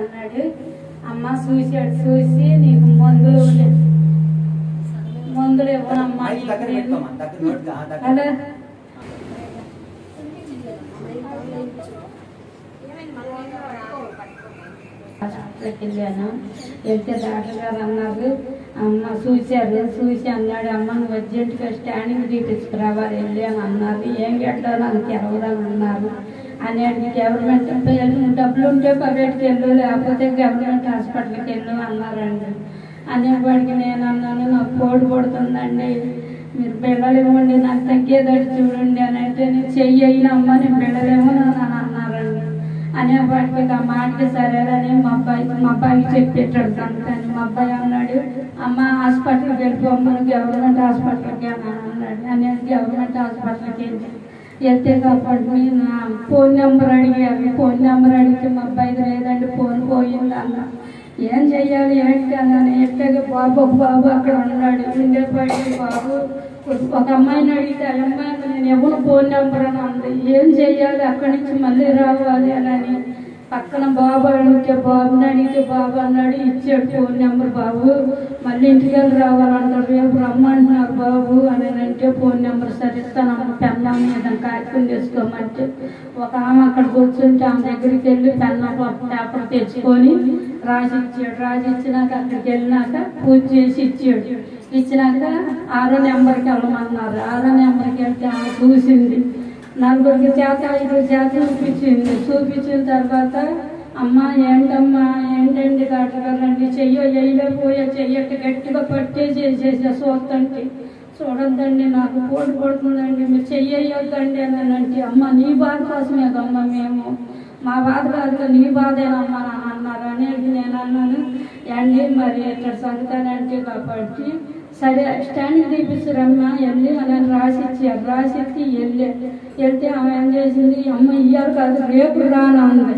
అన్నాడు. అమ్మ చూశాడు, చూసి నీకు మందులు ఇవ్వనమ్మా అలా వెళ్ళాను. వెళ్తే డాక్టర్ గారు అన్నారు, అమ్మ చూశారు, చూసి అన్నాడు, అమ్మ నువ్వు అర్జెంటుగా స్టాండింగ్ తీపించుకురావాలి వెళ్ళి అని అన్నారు. ఏం గట్లా నాకు తెలవదని అన్నారు. అనేది గవర్నమెంట్ డబ్బులు ఉంటే ప్రైవేట్కి వెళ్ళు, లేకపోతే గవర్నమెంట్ హాస్పిటల్కి వెళ్ళు అన్నారండి. అనేవాడికి నేను అన్నాను, నాకు కోడి పడుతుందండి, మీరు పిల్లలు ఇవ్వండి, నాకు తగ్గేదట్టు చూడండి అని అంటే నేను చెయ్యి అయినమ్మా నేను పిల్లలేమో అని అన్నారండి. అనేవాడికి ఆ మాటకి సరేలని మా అబ్బాయికి చెప్పేటాడు అందుకని. మా అబ్బాయి అన్నాడు, అమ్మ హాస్పిటల్కి వెళ్ళిపోమ్మా గవర్నమెంట్ హాస్పిటల్కి అని అన్నాడు. అనేది గవర్నమెంట్ హాస్పిటల్కి వెళ్తే కాబట్టి నా ఫోన్ నెంబర్ అడిగారు. ఫోన్ నెంబర్ అడిగితే మా అబ్బాయికి లేదండి, ఫోన్ పోయింది అన్న. ఏం చెయ్యాలి ఏంటి అన్నాను. ఎట్లాగే బాబు అక్కడ ఉన్నాడు, ఉండేపాటి బాబు. ఒక అమ్మాయిని అడిగితే ఆ అమ్మాయిని నేను ఎవరు ఫోన్ నెంబర్ అని అంది. ఏం చెయ్యాలి, అక్కడి నుంచి మళ్ళీ రావాలి అని పక్కన బాబు అడిగితే బాబుని అడిగితే బాబు అన్నాడు, ఇచ్చాడు ఫోన్ నెంబర్. బాబు మళ్ళీ ఇంటికి వెళ్ళి రావాలన్నారు, రేపు రమ్మంటున్నారు బాబు అని అంటే ఫోన్ నెంబర్ సరిస్తానమ్మ పెన్నం మీద కాగితం చేసుకోమంటే ఒక ఆమె అక్కడ కూర్చుంటే ఆమె దగ్గరికి వెళ్ళి పెన్నం పేపర్ తెచ్చుకొని రాసిచ్చాడు. రాసిచ్చినాక అక్కడికి వెళ్ళినాక పూజ చేసి ఇచ్చాడు. ఇచ్చినాక 6వ నెంబర్కి వెళ్ళమన్నారు. 6వ నెంబర్కి వెళ్తే ఆమె చూసింది, 4 చేత 5 చేత చూపించింది. చూపించిన తర్వాత అమ్మ ఏంటమ్మా ఏంటండి డాక్టర్ గారు అండి, చెయ్యలేకపోయా, చెయ్యక గట్టిగా పట్టే చేసేసా చూస్తంటే చూడొద్దండి నాకు కోడి పడుతుందండి, మీరు చెయ్యొద్దండి అని అంటే, అమ్మ నీ బాధ కోసమే కమ్మా మేము, మా బాధ కాదుగా నీ బాధేనమ్మా అని అన్నారు. అనేది నేను అన్నాను, అండి మరి ఎట్లా సంగతానంటే కాబట్టి సరే స్టాండింగ్ తీపిస్తారమ్మా వెళ్ళి అని రాసిచ్చారు. రాసిచ్చి వెళ్తే ఆమె ఏం చేసింది, అమ్మ ఇయ్యాలి కాదు రేపు రాను అంది.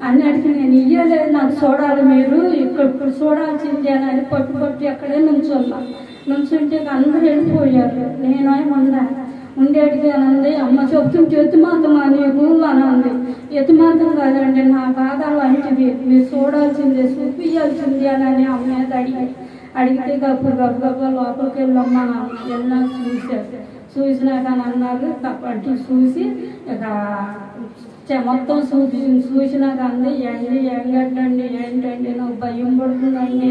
అన్నిటికీ నేను ఇయ్యలేదు, నాకు చూడాలి, మీరు ఇప్పుడు చూడాల్సింది అని పట్టు ఎక్కడే నుంచుంటే అందరూ వెళ్ళిపోయారు. నేనేమన్నా ఉండేటికి అని అంది. అమ్మ చెప్తుంటే ఎత్తుమాతమా నీకు అని అంది. ఎత్తుమాతం కాదండి, నా బాధ లాంటిది, మీరు చూడాల్సిందే చూపించాల్సింది అని అమ్మ మీద అడిగితే గబ్బా లోపలికి వెళ్ళమ్మా వెళ్ళినా చూసినాక అని అన్నారు. కాబట్టి చూసి ఇక మొత్తం చూసినాక అంది, ఏంటండి ఏంటండి నాకు భయం పడుతుందండి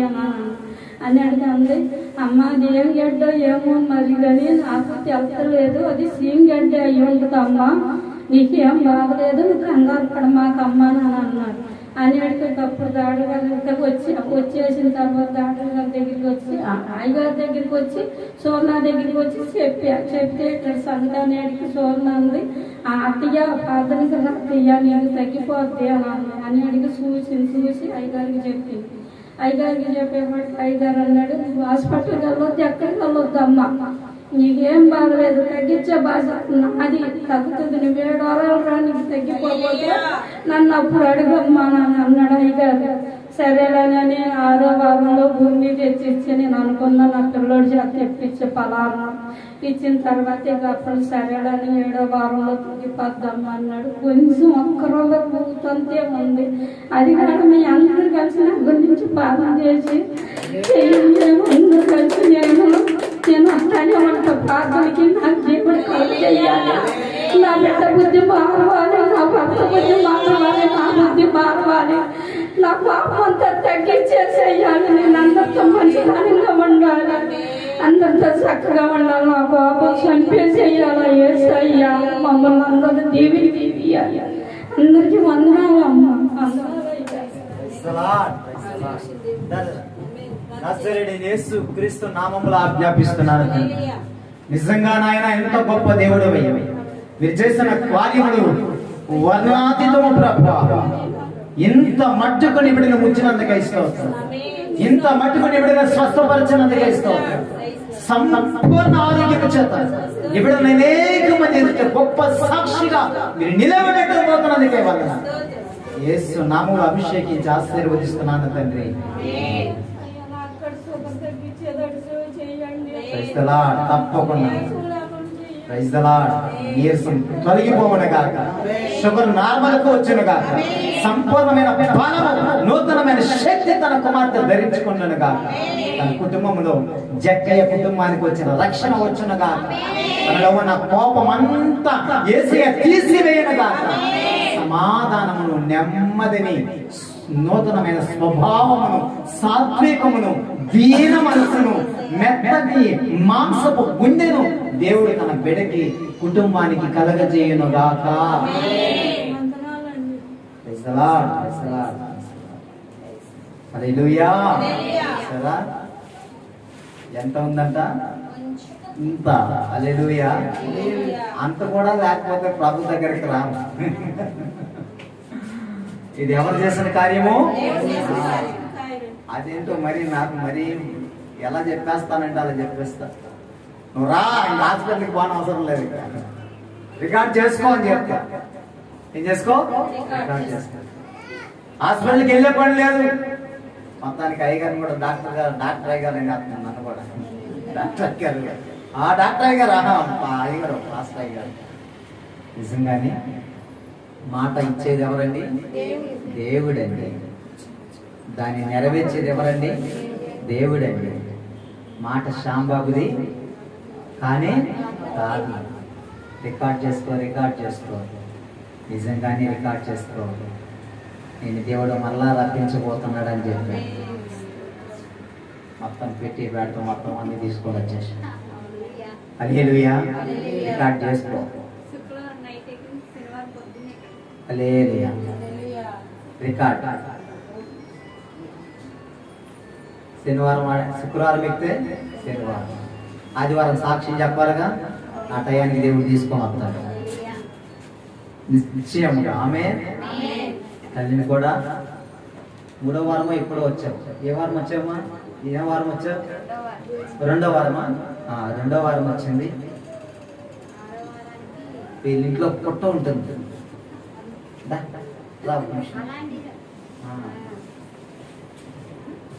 అని అడిగి అంది. అమ్మ అది ఏం గడ్డ ఏమో మరి కానీ నాకు తెలుస్తలేదు, అది సీమ్ గడ్డ అయ్యి ఉంటుంది అమ్మ, నీకేం బాగలేదు, నువ్వు కంగారు పడమాకమ్మా అని అన్నారు. అని అడిగేటప్పుడు డాక్టర్ గారి వచ్చేసిన తర్వాత డాక్టర్ గారి దగ్గరికి వచ్చి అయ్యగారి దగ్గరికి వచ్చి సోర్నా దగ్గరికి వచ్చి చెప్తే ఇక్కడ సంతాన్ని అడిగి సోర్నా ఉంది, ఆ అత్తయ్య ప్రార్థనకి అత్తయ్య నీకు తగ్గిపోద్ది అని అడిగి చూసి అయ్యగారికి చెప్పింది. అయ్యగారికి చెప్పేపటికి అయ్యగారు అన్నాడు, హాస్పిటల్కి వెళ్ళొద్దు, ఎక్కడికి వెళ్ళొద్దు అమ్మ, నీకేం బాగలేదు, తగ్గించే బాధ అది తగ్గుతుంది, నువ్వు 7 వారాలు రా, నీకు తగ్గిపోతే నన్ను అప్పుడు అడుగమ్మా అని అన్నాడు అయ్యగారు. సరేలేనని 6వ వారంలో భూమి తెచ్చిచ్చి నేను అనుకున్నా నా పిల్లోడి చేత తెప్పించే పలానా ఇచ్చిన తర్వాత ఇక అప్పుడు సరేలని 7వ వారంలో తగ్గిపోద్దాం అన్నాడు. కొంచెం ఒక్కరోజు పూతంతే ఉంది. అది కాక మీ అందరూ కలిసి నా గురించి పాలన చేసి అందరూ కలిసి నేను వస్తానే ఉంటా ప్రార్థనకి, నాకు దేవుడు కలుగు చేయాలి, నా బిడ్డ బుద్ధి మారవాలి, నా భర్త బుద్ధి మారవాలి, నా బుద్ధి మారవాలి, నా పాపం అంతా తగ్గించేసేయాలి, నేను అందరితో మంచితనంగా ఉండాలి, అందరితో చక్కగా ఉండాలి, నా పాపం చంపేసేయాలి. యేసయ్యా మమ్మల్ని అందరూ దీవియాలి. అందరికీ వందనాలు అమ్మ. యేసు క్రీస్తు నామములో ఆజ్ఞాపిస్తున్నాను. నిజంగా నాయన ఎంత గొప్ప దేవుడు మీరు చేసిన కార్యములు వర్ణాతీతము ప్రభువా. ఇంత మట్టుకు నిబిడిన ముచ్చినందుకు ఇస్తావు, ఇంత మట్టుకు నిబిడిన స్వస్థపరిచినందుకు ఇస్తావు, సంపూర్ణ ఆరోగ్యం చేత ఇప్పుడు అనేక మంది గొప్ప సాక్షిగా మీరు నిలబెట్టకపోతున్నందుకే వందన. యేసు నామములో అభిషేకించి ఆశీర్వదిస్తున్నాను తండ్రి. తప్పకుండా నీరసం తొలగిపోవను గాక, షుగర్ నార్మల్ కు వచ్చును గాక, సంపూర్ణమైన బలము నూతన తన కుమార్తె ధరించుకున్నాను గాక. తన కుటుంబంలో జక్కయ్య కుటుంబానికి వచ్చిన రక్షణ వచ్చును గాక. తనలో ఉన్న కోపమంతా యేసయ్య తీసివేయను గాక. సమాధానమును, నెమ్మదిని, నూతనమైన స్వభావమును, సాత్వికమును, దీన మనసును, మెత్తటి మాంసపు గుండెను దేవుడు తన బిడ్డకి కుటుంబానికి కలగజేయును గాక. Praise the lord, praise the lord. Hallelujah. సరా ఎంత ఉందంట? ఇంత. హల్లెలూయా. అంత కూడా లేకపోతే ప్రభు దగ్గరికి రాము. ఇది ఎవరు చేసిన కార్యము? అదేంటో మరి నాకు మరి ఎలా చెప్పేస్తానంటే అలా చెప్పేస్తా. నువ్వు రా, ఇంకా హాస్పిటల్కి పోని అవసరం లేదు, రికార్డ్ చేసుకో అని చెప్తా. ఏం చేసుకో? రికార్డ్ చేసుకో. హాస్పిటల్కి వెళ్ళే పని లేదు. మొత్తానికి అయ్యగారిని కూడా డాక్టర్ అయ్యగారు అని చెప్తున్నాను. నన్ను కూడా డాక్టర్ అయ్యారు. ఆ డాక్టర్ అయ్యగారు అయ్యగారు మాస్టర్ అయ్యగారు. నిజంగానే మాట ఇచ్చేది ఎవరండి? దేవుడండి. దాన్ని నెరవేర్చేది ఎవరండి? దేవుడండి. మాట శ్యాంబాబుది కానీ కాదు. రికార్డ్ చేసుకో. నిజంగానే రికార్డ్ చేసుకో. నేను దేవుడు మళ్ళా రప్పించబోతున్నాడు అని చెప్పి మొత్తం పెట్టి పెడతాం, మొత్తం అన్ని తీసుకొని వచ్చేసి. హల్లెలూయా. రికార్డ్ చేసుకో. హల్లెలూయా. రికార్డ్. శనివారం శుక్రవారం ఎక్కితే శనివారం, ఆదివారం సాక్ష్యం చెప్పాలిగా. ఆ టయానికి దేవుడు తీసుకొని వస్తాడు నిశ్చయముగా. ఆమె తల్లిని కూడా 3వ వారమో ఎప్పుడో వచ్చావు. ఏ వారం వచ్చావమ్మా? ఏ వారం వచ్చావు? 2వ వారమా? 2వ వారం వచ్చింది. వీళ్ళ ఇంట్లో పుట్ట ఉంటుంది.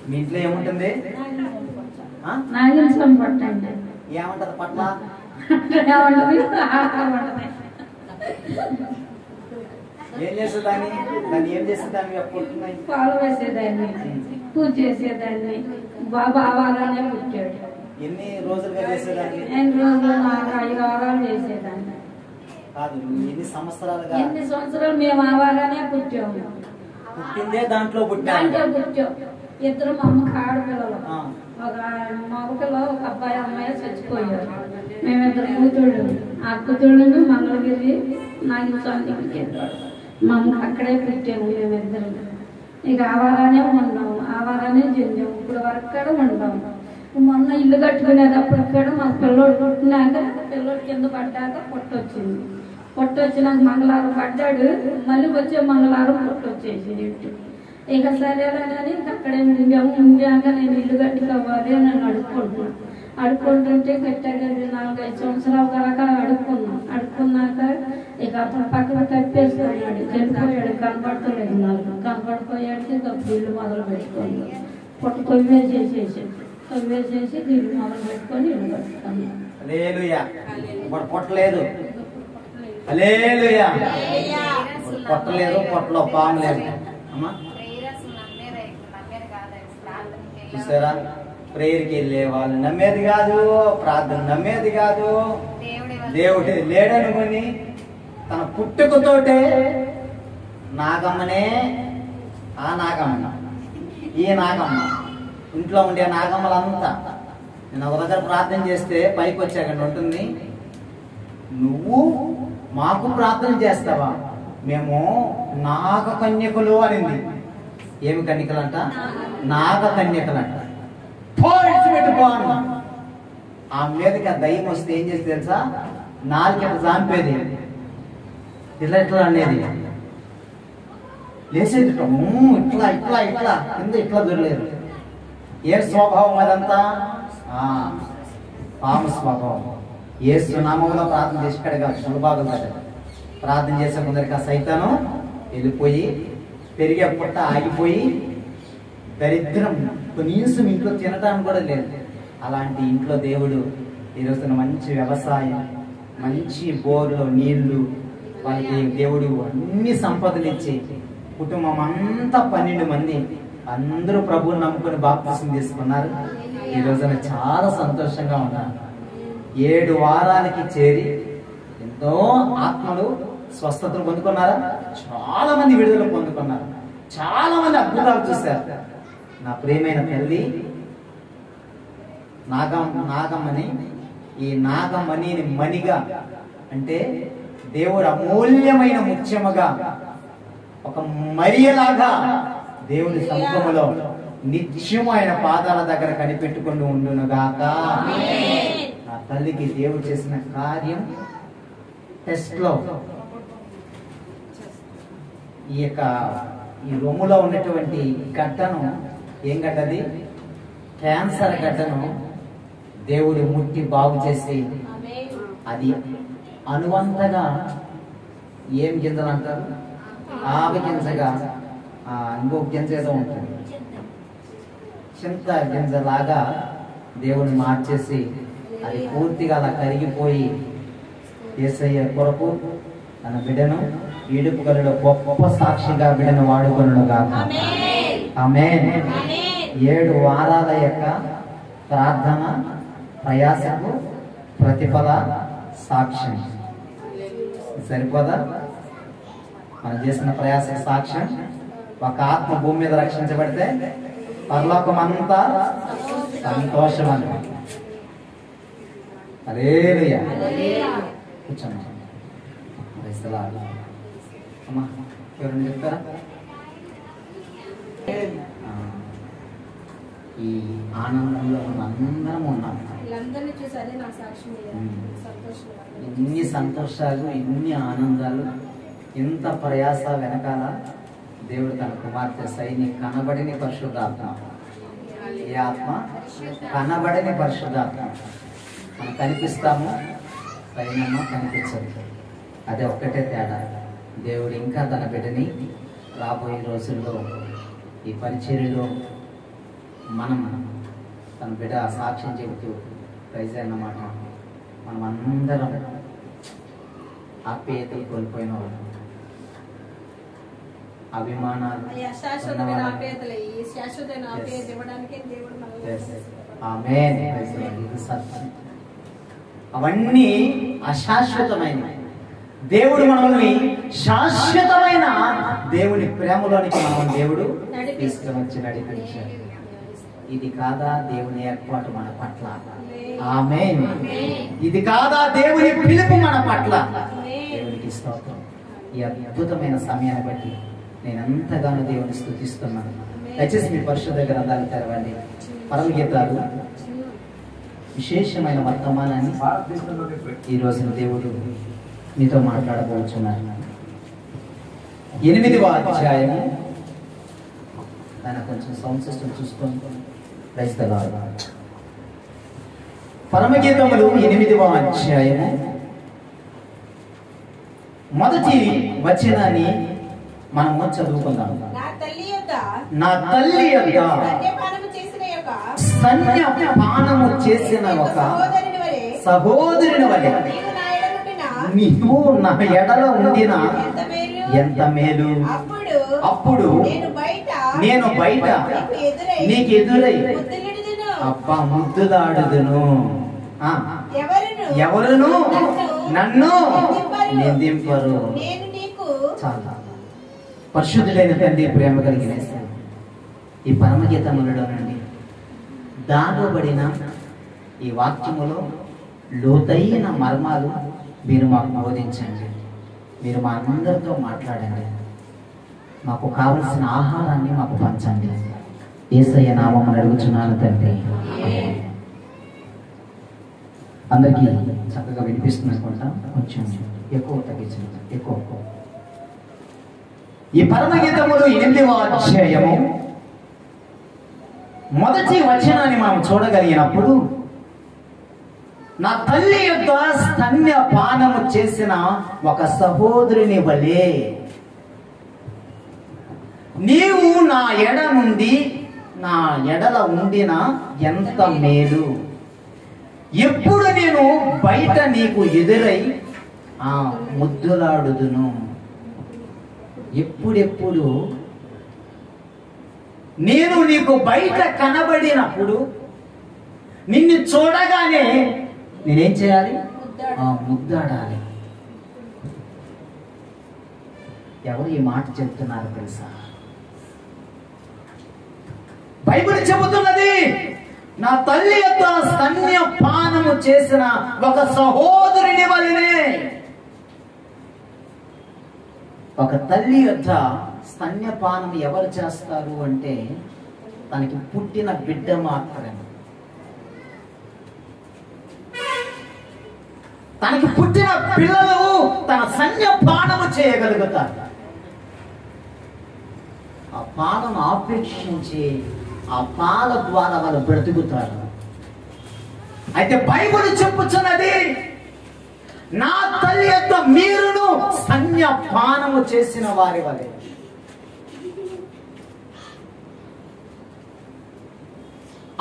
మీ ఇంట్లో ఏముంటుంది? ఏమంటది పట్ల? ఏం చేసేదాన్ని? దాన్ని ఏం చేసేదాన్ని? పాలు వేసేదాన్ని, పూజ చేసేదాన్ని. బాబా ఆవారాలనే పుట్టాడు. ఎన్ని రోజులుగా చేసేదాన్ని? 8 రోజులు, 5 వారాలు చేసేదాన్ని. కాదు, ఎన్ని సంవత్సరాలుగా? ఎన్ని సంవత్సరాలు మేము ఆవారానే పుట్టాము. పుట్టిందే దాంట్లో పుట్టాం. ఇద్దరు మా అమ్మకి ఆడపిల్లలు. ఒక మగపిల్ల, ఒక అబ్బాయి అమ్మాయి చచ్చిపోయారు. మేమిద్దరు కూతుళ్ళు. ఆ కూతుళ్ళను మంగళగిరి నాగస్వామికి మా అమ్మ అక్కడే పుట్టాము మేమిద్దరు. ఇక ఆవారానే ఉన్నాము, ఆవారానే చెందాము. ఇప్పుడు వరకు కూడా ఉన్నాము. మొన్న ఇల్లు కట్టుకునేటప్పుడు కూడా మా పిల్లోడు పుట్టినాక, పిల్లోడు కింద పడ్డాక పొట్టొచ్చింది. పొట్టొచ్చినాక మంగళవారం పడ్డాడు. మళ్ళీ వచ్చే మంగళవారం పొట్టొచ్చేసింది. ఇక సరేలని అక్కడే ఉండాక నేను ఇల్లు కట్టుకోవాలి అని నన్ను అడుక్కుంటుంటే గట్టిగా 4-5 సంవత్సరాల దాకా అడుక్కున్నాక ఇక అతను పక్కన కట్టేసుకున్నాడు. వెళ్ళిపోయాడు. కనపడతలేదు. నాకు కనపడిపోయాడికి ఇక ఇల్లు మొదలు పెట్టుకోండి. పొట్టు తొవ్వేసేసి ఇల్లు మొదలు పెట్టుకొని ఇల్లు కట్టుకున్నాను. పొట్టలేదు, పొట్టలేదు, పొట్టలో పాము లేదు. అమ్మా చూసారా? ప్రేయర్కి వెళ్ళే వాళ్ళు నమ్మేది కాదు, ప్రార్థన నమ్మేది కాదు. దేవుడు లేడనుకొని తన పుట్టుకతోటే నాగమ్మనే, ఆ నాగమ్మ, ఈ నాగమ్మ, ఇంట్లో ఉండే నాగమ్మలంతా నేను ఒక దగ్గర ప్రార్థన చేస్తే పైకి వచ్చాక ఉంటుంది, నువ్వు మాకు ప్రార్థన చేస్తావా? మేము నాగ కన్యకులు అనింది. ఏమి కన్యకలంట? నాగ కన్యకలంట. పెట్టుకోను. ఆ మీదకి ఆ దయ్యం వస్తే ఏం చేసి తెలుసా? నాలుగు జాంపేది, ఇట్లా అనేది లేచేది. ఇట్లా ఇట్లా ఇట్లా కింద ఇట్లా దొరలేదు. ఏ స్వభావం అదంతా? పాము స్వభావం. యేసు నామములో ప్రార్థన చేసి కడగా సులభాగం కదా. ప్రార్థన చేసే ముందరికి ఆ సైతాను వెళ్ళిపోయి పెరిగే పుట్ట ఆగిపోయి దరిద్రం కనీసం ఇంట్లో తినడానికి కూడా లేదు. అలాంటి ఇంట్లో దేవుడు ఈరోజున మంచి వ్యవసాయం, మంచి బోర్లో నీళ్లు, వాళ్ళకి దేవుడు అన్ని సంపదలు ఇచ్చి కుటుంబం అంతా 12 మంది అందరూ ప్రభువుని నమ్ముకుని బాప్తిసం తీసుకున్నారు. ఈ రోజున చాలా సంతోషంగా ఉన్నారు. 7 వారాలకి చేరి ఎంతో ఆత్మలు స్వస్థతలు పొందుకున్నారా? చాలా మంది విడుదల పొందుకున్నారు. చాలా మంది అద్భుతాలు చూశారు. నా ప్రియమైన తల్లి నాగమణి, ఈ నాగమణిని మణిగా అంటే దేవుడు అమూల్యమైన ముత్యముగా ఒక మరియలాగా దేవుడి సముఖములో నిత్యము ఆయన పాదాల దగ్గర కనిపెట్టుకుని ఉండునుగాక. నా తల్లికి దేవుడు చేసిన కార్యం టెస్ట్ లో ఈ రొమ్ములో ఉన్నటువంటి గడ్డను, ఏం గడ్డది? క్యాన్సర్ గడ్డను దేవుడు ముట్టి బాగు చేసి అది అనువంతగా ఏం గింజలు అంటారు? ఆవి గింజగా, ఇంకొక గింజ ఏదో ఉంటుంది, చింత గింజలాగా దేవుని మార్చేసి అది పూర్తిగా అలా కరిగిపోయి యేసయ్య కొరకు తన బిడ్డను ఈడుపు గలిలో గొప్ప సాక్షిగా బిడ్డను వాడుకొనుగా. ఆమేన్. 7 వారాల యొక్క ప్రార్థన ప్రయాసకు ప్రతిఫల సాక్ష్యం సరిపోదా? మనం చేసిన ప్రయాస సాక్ష్యం. ఒక ఆత్మ భూమి మీద రక్షించబడితే పరలోకం అంతా సంతోషం అని. హల్లెలూయా. కూర్చోండి అమ్మా, ఎవరైనా చెప్తారా? ఈ ఆనందంలో అందరం ఉన్నాం. ఎన్ని సంతోషాలు, ఎన్ని ఆనందాలు, ఎంత ప్రయాస వెనకాల దేవుడు తన కుమార్తె సైని కనబడిని పరిశుద్ధాత్మ. ఏ ఆత్మ? కనబడిని పరిశుద్ధాత్మ. మనం కనిపిస్తాము, సైనమ్మ కనిపించదు. అదే ఒక్కటే తేడా. దేవుడు ఇంకా తన బిడ్డని రాబోయే రోజుల్లో ఈ పరిచర్యలో మనం తన బిడ్డ సాక్ష్యం చెబుతూ ప్రైజ్ అన్నమాట. మనం అందరం ఆప్యాయతలు కోల్పోయిన వాళ్ళు, అభిమానాలు, అవన్నీ అశాశ్వతమైన. దేవుడు మనల్ని శాశ్వతమైన దేవుని ప్రేమలోనికి మనం దేవుడు తీసుకువచ్చి నడిపించాడు. ఇది కాదా దేవుని ఏర్పాటు మన పట్ల? ఆమేన్. ఇది కాదా దేవుని పిలుపు మన పట్ల? దేవునికి స్తోత్రం. ఈ అద్భుతమైన సమయాన్ని బట్టి నేను ఎంతగానో దేవుని స్తుతిస్తున్నాను. దయచేసి మీ పరిశుద్ధ గ్రంథాలు తెరవండి. పరమగీతాలు విశేషమైన వర్తమానాన్ని ఈ రోజున దేవుడు మీతో మాట్లాడబోతున్నారు. 8వ అధ్యాయము. దాని కొంచెం సౌండ్ సిస్టమ్ చూసుకొని ప్రైజ్ ది లార్డ్. పరమగీతములు 8వ అధ్యాయము మొదటి వచనాన్ని మనము చదువుకుందాం. నా తల్లి యొక్క స్తన్యపానము చేసిన ఒక సహోదరుని వలె నీవు నా ఎడల ఉండిన ఎంత మేలు. అప్పుడు నేను బయట నీకు ఎదురై అబ్బా ముద్దులాడుదును. ఎవరును నన్ను నిందింపరు. చాలా పరిశుద్ధులైన తండ్రి, ప్రేమ కలిగిన ఈ పరమగీతములలో నుండి దాగబడిన ఈ వాక్యములో లోతైన మర్మాలు మీరు మాకు బోధించండి. మీరు మా అందరితో మాట్లాడండి. మాకు కావలసిన ఆహారాన్ని మాకు పంచండి. యేసయ్య నామమున అడుగుచున్నాను తండ్రి. అందరికీ చక్కగా వినిపిస్తుంది అనుకుంటా. కొంచెం ఎక్కువ తగ్గించండి. ఎక్కువ. ఈ పరమగీతములు 8వ అధ్యాయము మొదటి వచనాన్ని మనం చూడగలిగినప్పుడు, నా తల్లి యొక్క స్తన్యపానము చేసిన ఒక సహోదరుని వలె నీవు నా ఎడ నుండి నా ఎడల ఉండిన ఎంత మేలు. ఎప్పుడు నేను బయట నీకు ఎదురై ముద్దులాడుదును. ఎప్పుడెప్పుడు నేను నీకు బయట కనబడినప్పుడు నిన్ను చూడగానే నేనేం చేయాలి? ముద్దాడాలి. ఎవరు ఈ మాట చెప్తున్నారు తెలుసా? బైబిల్ చెబుతున్నది, నా తల్లి యొక్క స్తన్యపానము చేసిన ఒక సహోదరుని వలనే. ఒక తల్లి యొక్క స్తన్యపానం ఎవరు చేస్తారు అంటే తనకి పుట్టిన బిడ్డ మాత్రమే. తనకి పుట్టిన పిల్లలు తన స్తన్యపానము చేయగలుగుతారు. ఆ పాలను ఆపేక్షించి ఆ పాల ద్వారా వాళ్ళు బ్రతుకుతారు. అయితే బైబిల్ చెప్పుచున్నది, నా తల్లి యొక్క మీరును స్తన్యపానము చేసిన వారి వలె.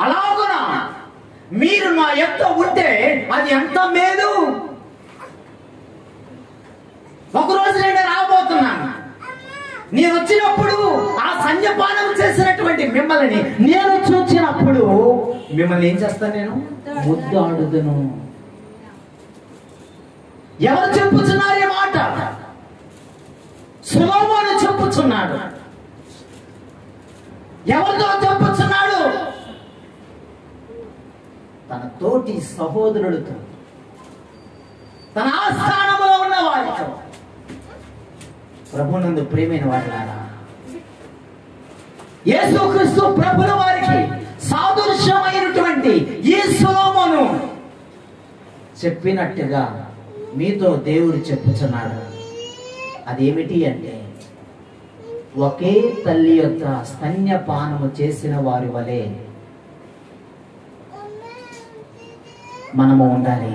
అలాగున మీరు నా యొక్క ఉంటే అది ఎంత మేలు. ఒకరోజు నేను రాబోతున్నాను. నేను వచ్చినప్పుడు ఆ స్తన్యపానం చేసినటువంటి మిమ్మల్ని నేను చూచినప్పుడు మిమ్మల్ని ఏం చేస్తాను? నేను ముద్దాడుదును. ఎవరు చెప్పుచున్నారు ఈ మాట? సొలొమోను చెప్పుచున్నాడు. ఎవరితో చెప్పుచున్నాడు? తన తోటి సహోదరులతో, తన ఆస్థానంలో ఉన్న వారితో. ప్రభునందు ప్రియమైన వారిలారా, యేసుక్రీస్తు ప్రభుల వారికి సాదృశ్యమైనటువంటి ఈ సొలొమోను చెప్పినట్టుగా మీతో దేవుడు చెప్పుచున్నాడు. అదేమిటి అంటే, ఒకే తల్లి యొక్క స్తన్యపానము చేసిన వారి వలె మనము ఉండాలి.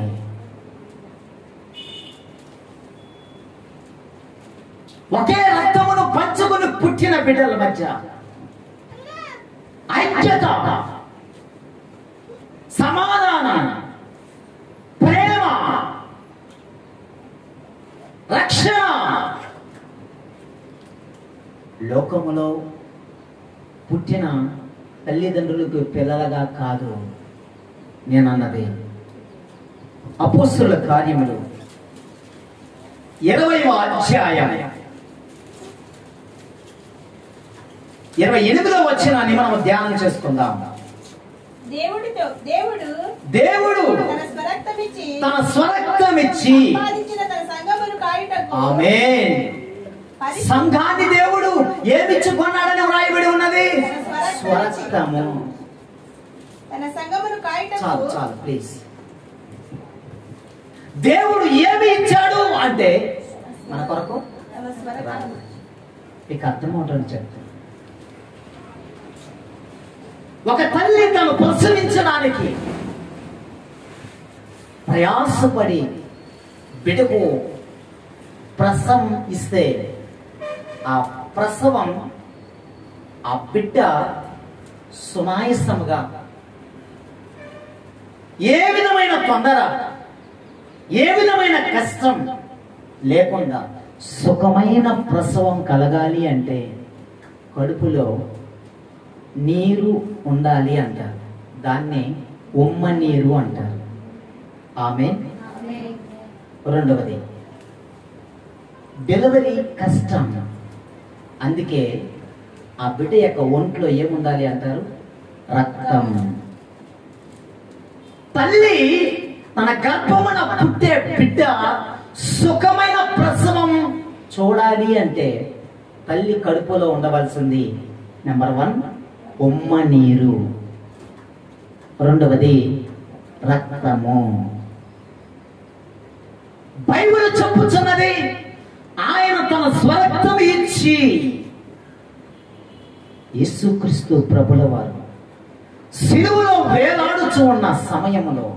ఒకే రక్తమును పంచుకుని పుట్టిన బిడ్డల మధ్య ఐక్యత, సమాధానం, ప్రేమ, రక్షణ. లోకములో పుట్టిన తల్లిదండ్రులకు పిల్లలుగా కాదు నేనన్నది. అపోస్తలుల కార్యములు 20వ అధ్యాయం 28వ వచనాన్ని మనం ధ్యానం చేసుకుందాం. దేవుడు తన స్వరక్తమిచ్చి ఆమేన్ సంఘాన్ని దేవుడు ఏమిచ్చి కొన్నాడని వ్రాయబడి ఉన్నది? స్వరక్తము. చాలు చాలు ప్లీజ్. దేవుడు ఏమి ఇచ్చాడు అంటే మన కొరకు మీకు అర్థమవుతుంది చెప్తాను. ఒక తల్లి తను ప్రసవించడానికి ప్రయాసపడి బిడ్డకు ప్రసవం ఇస్తే ఆ ప్రసవం ఆ బిడ్డ సునాయసముగా, ఏ విధమైన తొందర, ఏ విధమైన కష్టం లేకుండా సుఖమైన ప్రసవం కలగాలి అంటే కడుపులో నీరు ఉండాలి అంటారు. దాన్ని ఉమ్మ నీరు అంటారు. ఆమేన్. రెండవది డెలివరీ కష్టం. అందుకే ఆ బిడ్డ యొక్క ఒంట్లో ఏముండాలి అంటారు? రక్తం. తల్లి తన గర్భమున పుట్టే బిడ్డ సుఖమైన ప్రసవం చూడాలి అంటే తల్లి కడుపులో ఉండవలసింది నెంబర్ 1 ఉమ్మ నీరు, రెండవది రక్తము. బైబిల్ చెప్పుచున్నది, ఆయన తన స్వరక్తం ఇచ్చి యేసుక్రీస్తు ప్రభుల వారు సిలువలో వేలాడుచు ఉన్న సమయములో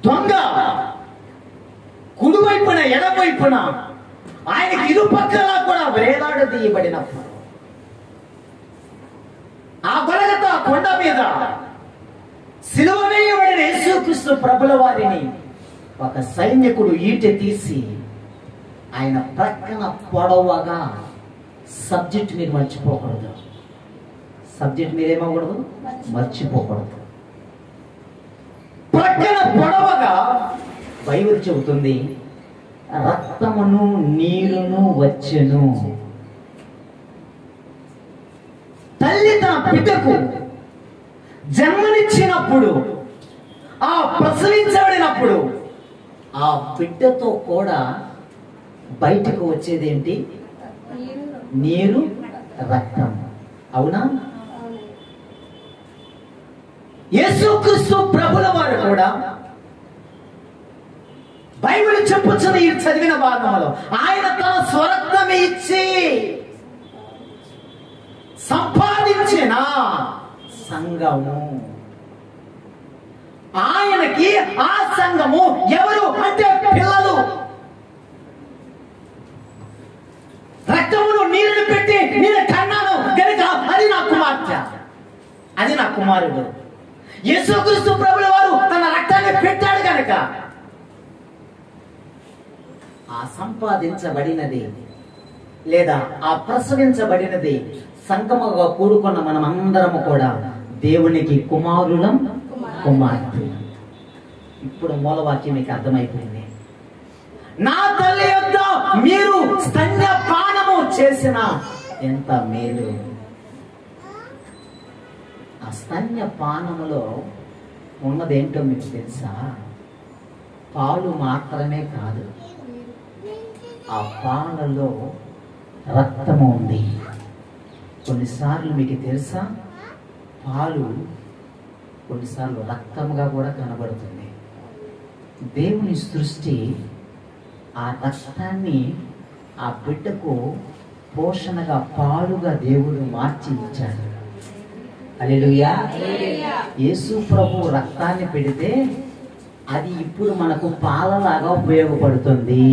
దొంగ కుడివైపున ఎడమవైపున ఆయనకి ఇరుపక్కల కూడా వేలాడదీయబడినప్పుడు ఆ గొలగతా కొండ మీద సిలువ వేయబడిన యేసుక్రీస్తు ప్రభుల వారిని ఒక సైనికుడు ఈటె తీసి ఆయన ప్రక్కన పొడవగా సబ్జెక్ట్ మీరు మర్చిపోకూడదు. సబ్జెక్ట్ మీరేమకూడదు, మర్చిపోకూడదు. ప్రక్కన పొడవగా బైబిల్ చెబుతుంది, రక్తమును నీరును వచ్చెను. తల్లి తన బిడ్డకు జన్మనిచ్చినప్పుడు, ఆ ప్రసవించబడినప్పుడు ఆ బిడ్డతో కూడా బయటకు వచ్చేదేంటి? నీరు, రక్తం. అవునా? యేసుక్రీస్తు ప్రభుల వారు కూడా బైబిల్ చెప్పుచున్న ఈ చదివిన భాగంలో ఆయన తన స్వరక్తమే ఇచ్చి సంపాదించిన సంఘము. ఆయనకి ఆ సంఘము ఎవరు అంటే పిల్లలు. రక్తమును నీరుని పెట్టి నేను కన్నాను కనుక అది నా కుమార్తె, అది నా కుమారుడు. యేసుక్రీస్తు ప్రభుల వారు తన రక్తాన్ని పెట్టాడు కనుక ఆ సంపాదించబడినది లేదా ఆ ప్రసవించబడినది సంగముగా కూడుకున్న మనం అందరము కూడా దేవునికి కుమారులం, కుమార్తె. ఇప్పుడు మూలవాక్యం మీకు అర్థమైపోయింది. నా తల్లి యొద్ద మీరు స్తన్యపానము చేసిన ఎంత మేలు. ఆ స్తన్యపానములో ఉన్నదేంటో మీకు తెలుసా? పాలు మాత్రమే కాదు, ఆ పాలలో రక్తము ఉంది. కొన్నిసార్లు మీకు తెలుసా, పాలు కొన్నిసార్లు రక్తముగా కూడా కనబడుతుంది. దేవుని సృష్టి ఆ రక్తాన్ని ఆ బిడ్డకు పోషణగా పాలుగా దేవుడు మార్చి ఇచ్చాడు. హల్లెలూయా. యేసు ప్రభు రక్తాన్ని పెడితే అది ఇప్పుడు మనకు పాలలాగా ఉపయోగపడుతుంది.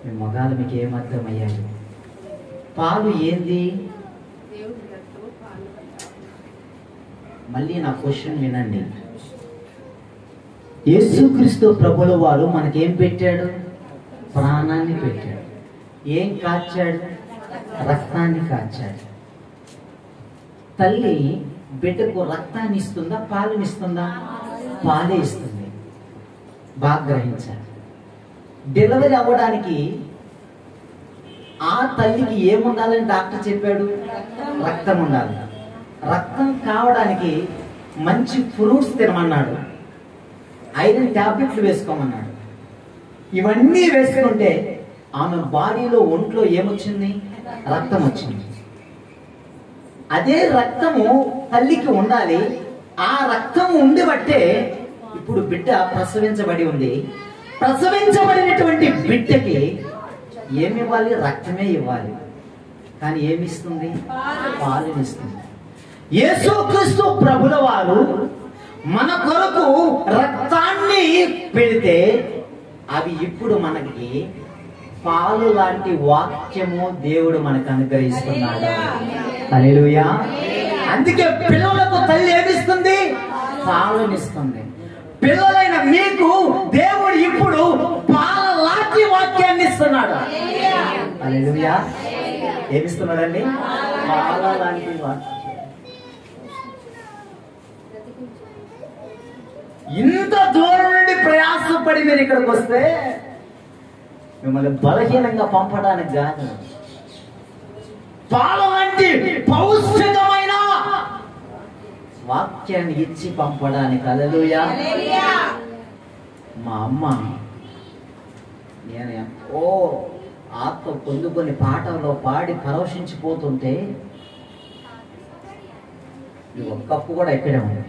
మీ మగాలు మీకు ఏమర్థమయ్యాయి? పాలు ఏంది? మళ్ళీ నా క్వశ్చన్ వినండి. యేసుక్రీస్తు ప్రభుల వారు మనకేం పెట్టాడు? ప్రాణాన్ని పెట్టాడు. ఏం కాచాడు? రక్తాన్ని కాచాడు. తల్లి బిడ్డకు రక్తాన్ని ఇస్తుందా, పాలుని ఇస్తుందా? పాలే ఇస్తుంది. బాగా గ్రహించాలి. డెలివరీ అవ్వడానికి ఆ తల్లికి ఏముండాలని డాక్టర్ చెప్పాడు? రక్తం ఉండాలి. రక్తం కావడానికి మంచి ఫ్రూట్స్ తినమన్నాడు, ఐరన్ టాబ్లెట్లు వేసుకోమన్నాడు. ఇవన్నీ వేసుకుంటే ఆమె బాడీలో ఒంట్లో ఏమొచ్చింది? రక్తం వచ్చింది. అదే రక్తము తల్లికి ఉండాలి. ఆ రక్తం ఉండి బట్టే ఇప్పుడు బిడ్డ ప్రసవించబడి ఉంది. ప్రసవించబడినటువంటి బిడ్డకి ఏమి ఇవ్వాలి? రక్తమే ఇవ్వాలి. కానీ ఏమిస్తుంది? పాలునిస్తుంది. యేసుక్రీస్తు ప్రభుల వారు మన కొరకు రక్తాన్ని పెడితే అవి ఇప్పుడు మనకి పాలు లాంటి వాక్యము దేవుడు మనకు అనుగ్రహిస్తున్నాడు. హల్లెలూయా. అందుకే పిల్లలకు తల్లి ఏమిస్తుంది? పాలునిస్తుంది. పిల్లలైన మీకు దేవుడు ఇప్పుడు పాల లాంటి వాక్యాన్ని ఇస్తున్నాడు. హల్లెలూయా. ఏమిస్తున్నాడండి? పాల లాంటి వాక్యం. ఇంత దూరం నుండి ప్రయాసపడి మీరు ఇక్కడికి వస్తే మిమ్మల్ని బలహీనంగా పంపడానికి కాదు, పాల లాంటి పౌష్టికమైన వాక్యాన్ని ఇచ్చి పంపడానికి. హల్లెలూయా. మా అమ్మ నేను ఎంతో ఆత్మ పొందుకొని పాటల్లో పాడి పరవశించిపోతుంటే ఒక కప్పు కూడా ఇక్కడే ఉంది.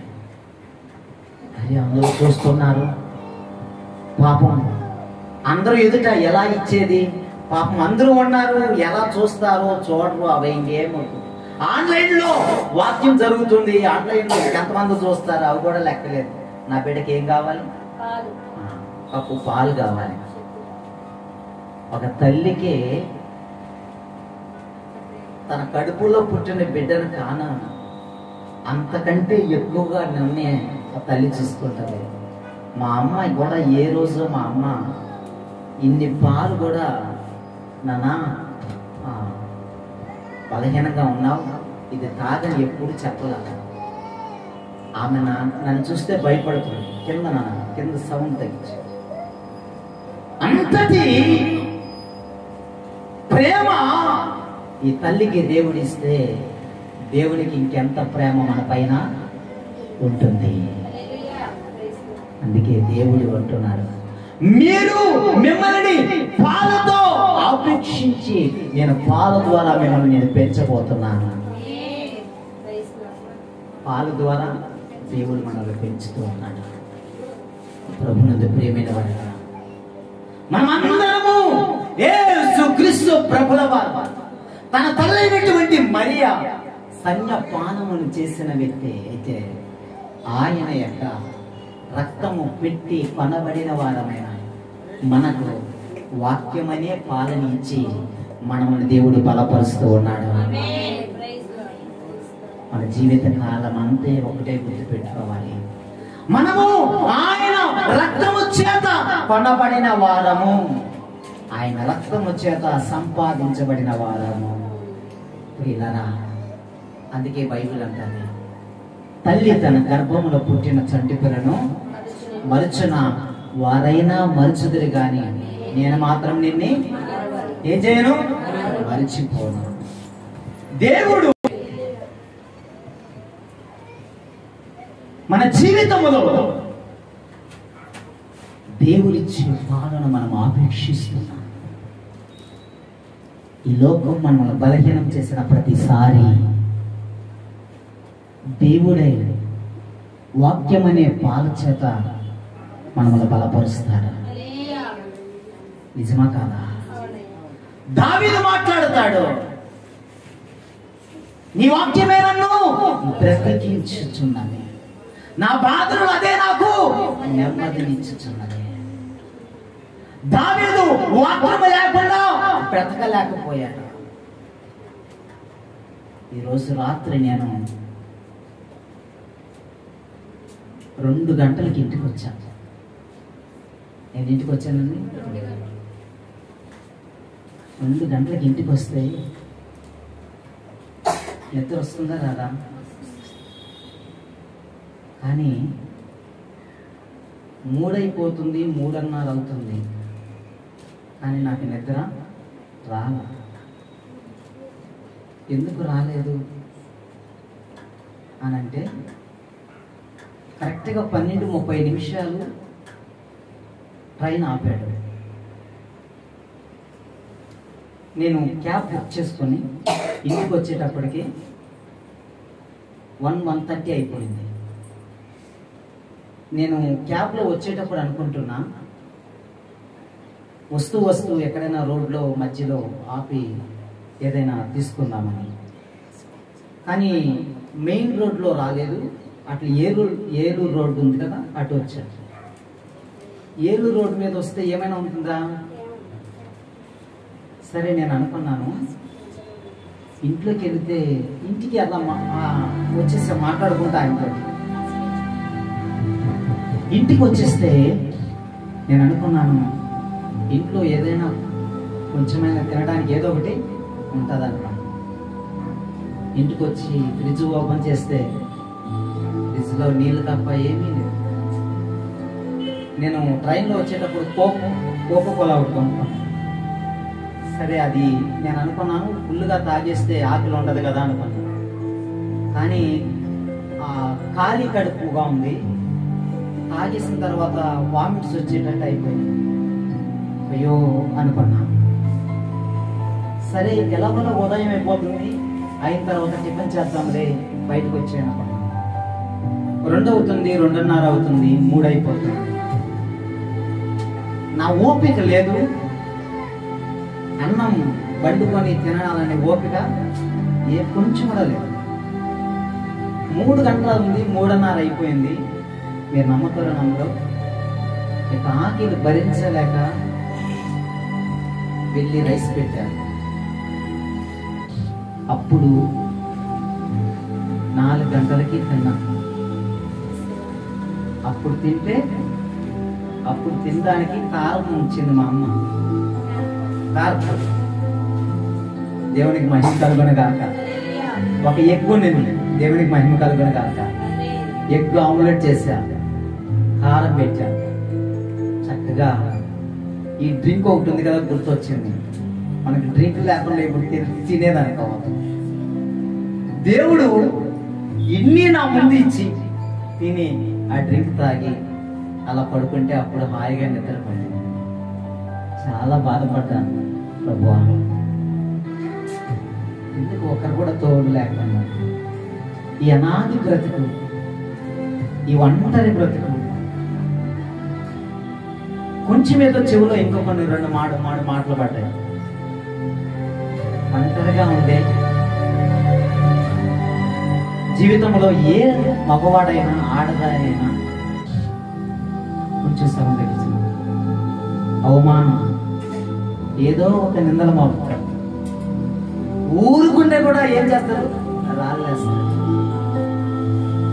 అది అందరూ చూస్తున్నారు. పాపం అందరూ ఎదుట ఎలా ఇచ్చేది? పాపం అందరూ ఉన్నారు, ఎలా చూస్తారో చూడరు. అవి ఇంకేమవుతుంది? ఆన్లైన్ లో వాక్యం జరుగుతుంది. ఆన్లైన్ లో ఎంతమంది చూస్తారు? అవి కూడా లెక్కలేదు. నా బిడ్డకి ఏం కావాలి? కప్పు పాలు కావాలి. ఒక తల్లికి తన కడుపులో పుట్టిన బిడ్డను కాన అంతకంటే ఎక్కువగా నన్నే తల్లి చూసుకుంటుంది. మా అమ్మాయి కూడా ఏ రోజు మా అమ్మ ఇన్ని పాలు కూడా నానా బలహీనంగా ఉన్నావు, ఇది తాగని ఎప్పుడు చెప్పలేదు. ఆమె నన్ను చూస్తే భయపడుతుంది. కింద సౌండ్ తగ్గించి, అంతటి ప్రేమ ఈ తల్లికి దేవుడిస్తే దేవునికి ఇంకెంత ప్రేమ మన పైన ఉంటుంది. అందుకే దేవుడు అంటున్నాడు, మీరు మిమ్మల్ని పాలతో అపేక్షించి నేను పాల ద్వారా మిమ్మల్ని నేను పెంచబోతున్నాను. పాల ద్వారా దేవుడు మనల్ని పెంచుతూ ఉన్నాడు. ప్రభునందు ప్రియమైన వారు, మనమందరము యేసుక్రీస్తు ప్రభుల వారు తన తల్లైనటువంటి మరియా సన్యపానమును చేసిన వ్యక్తి అయితే ఆయన యొక్క రక్తము పెట్టి కొనబడిన వారమైన మనకు వాక్యమనే పాలన ఇచ్చి మనల్ని దేవుడు బలపరుస్తూ ఉన్నాడు. మన జీవిత కాలం అంతే ఒకటే గుర్తుపెట్టుకోవాలి, మనము ఆయన రక్తము చేత కొనబడిన వారము, ఆయన రక్తము చేత సంపాదించబడిన వారము. ప్రియులారా, అందుకే బైబిల్ అంటారు, తల్లి తన గర్భములో పుట్టిన చంటి పిల్లను మరుచున వారైనా మరుచుదురు గాని నేను మాత్రం నిన్ను ఏం చేయను, మరిచిపోను. దేవుడు మన జీవితంలో దేవుడిచ్చే పాలన మనం ఆపేక్షిస్తున్నాం. ఈ లోకం మనల్ని బలహీనం చేసిన ప్రతిసారి దేవుడే వాక్యం అనే పాల చేత మనల్ని బలపరుస్తాడు. నిజమా కాదా? దావీదు మాట్లాడతాడు, నీ వాక్యమే నన్ను బ్రతికించుచున్నది, నా బాధలు అదే నాకు నెమ్మదినిచ్చుచున్నది. దావీదు వాక్యం లేకుండా బ్రతకలేకపోయాడు. ఈరోజు రాత్రి నేను 2 గంటలకి ఇంటికి వచ్చాను. నేను ఇంటికి వచ్చానండి 2 గంటలకి ఇంటికి వస్తే నిద్ర వస్తుందా రాదా? కానీ 3 అయిపోతుంది, 3:30 అవుతుంది, కానీ నాకు నిద్ర రాలా. ఎందుకు రాలేదు అనంటే కరెక్ట్గా 12:30 ట్రైన్ ఆపాడు. నేను క్యాబ్ బుక్ చేసుకొని ఇంటికి వచ్చేటప్పటికి 1:30 అయిపోయింది. నేను క్యాబ్లో వచ్చేటప్పుడు అనుకుంటున్నా వస్తూ ఎక్కడైనా రోడ్లో మధ్యలో ఆపి ఏదైనా తీసుకుందామని, కానీ మెయిన్ రోడ్లో రాలేదు. అట్లా ఏలూరు రోడ్డు ఉంది కదా, అటు వచ్చాను. ఏలూరు రోడ్డు మీద వస్తే ఏమైనా ఉంటుందా? సరే నేను అనుకున్నాను ఇంట్లోకి వెళితే ఇంటికి అలా వచ్చేసి మాట్లాడుకుంటా ఆయనతో. ఇంటికి వచ్చేస్తే నేను అనుకున్నాను ఇంట్లో ఏదైనా కొంచెమైనా తినడానికి ఏదో ఒకటి ఉంటుంది అనుకున్నాను. ఇంటికి వచ్చి ఫ్రిడ్జ్ ఓపెన్ చేస్తే ఫ్రిడ్జ్లో నీళ్ళు తప్ప ఏమీ లేదు. నేను ట్రైన్లో వచ్చేటప్పుడు కోకో కోలా కొనుక్కున్నాను. సరే అది నేను అనుకున్నాను ఫుల్గా తాగేస్తే ఆకలి ఉండదు కదా అనుకున్నాను. కానీ ఖాళీ కడుపుగా ఉంది. తాగేసిన తర్వాత వామిట్స్ వచ్చేటట్టు అయిపోయింది. అయ్యో అనుకున్నా. సరే ఎలాగోలా ఉదయం అయిపోతుంది, అయిన తర్వాత టిఫిన్ చేద్దాంలే బయటకు వచ్చాను. 2 అవుతుంది, 2:30 అవుతుంది, 3 అయిపోతుంది. నా ఓపిక లేదు, అన్నం వండుకొని తినాలనే ఓపిక కొంచెం కూడా లేదు. 3 గంటలు ఉంది, 3:30 అయిపోయింది. మీరు నమ్ముతారో నమ్మరు, ఇక ఆకలి భరించలేక వెళ్ళి రైస్ పెట్టారు. అప్పుడు 4 గంటలకి తిన్నా. అప్పుడు తినడానికి కారం ఉంచింది మా అమ్మ. కారం దేవునికి మహిమ కలుగును గాక. ఒక ఎగ్ ఉండింది, దేవునికి మహిమ కలుగును గాక. ఎగ్ ఆమ్లెట్ చేశా, కారం పెట్టా, చక్కగా ఈ డ్రింక్ ఒకటి ఉంది కదా గుర్తొచ్చింది. మనకి డ్రింక్ లేకుండా ఇప్పుడు తినేదనుకోవాలి. దేవుడు ఇన్ని నా ముందు ఇచ్చి తిని ఆ డ్రింక్ తాగి అలా పడుకుంటే అప్పుడు హాయిగా నిద్రపడి చాలా బాధపడ్డాను. ప్రభువా, ఎందుకు ఒకరు కూడా తోడు లేకుండా ఈ అనాది బ్రతుకు, ఈ ఒంటరి బ్రతుకు, కొంచెం ఏదో చెవులో ఇంకో కొన్ని రెండు మాటలు పడ్డాయి. ఒంటరిగా ఉండే జీవితంలో ఏ మగవాడైనా ఆడదానైనా కొంచెం శ్రమ తెలిసింది, అవమానం, ఏదో ఒక నిందలు మోపుతారు. ఊరుకుంటే కూడా ఏం చేస్తారు, రాళ్ళేస్తారు.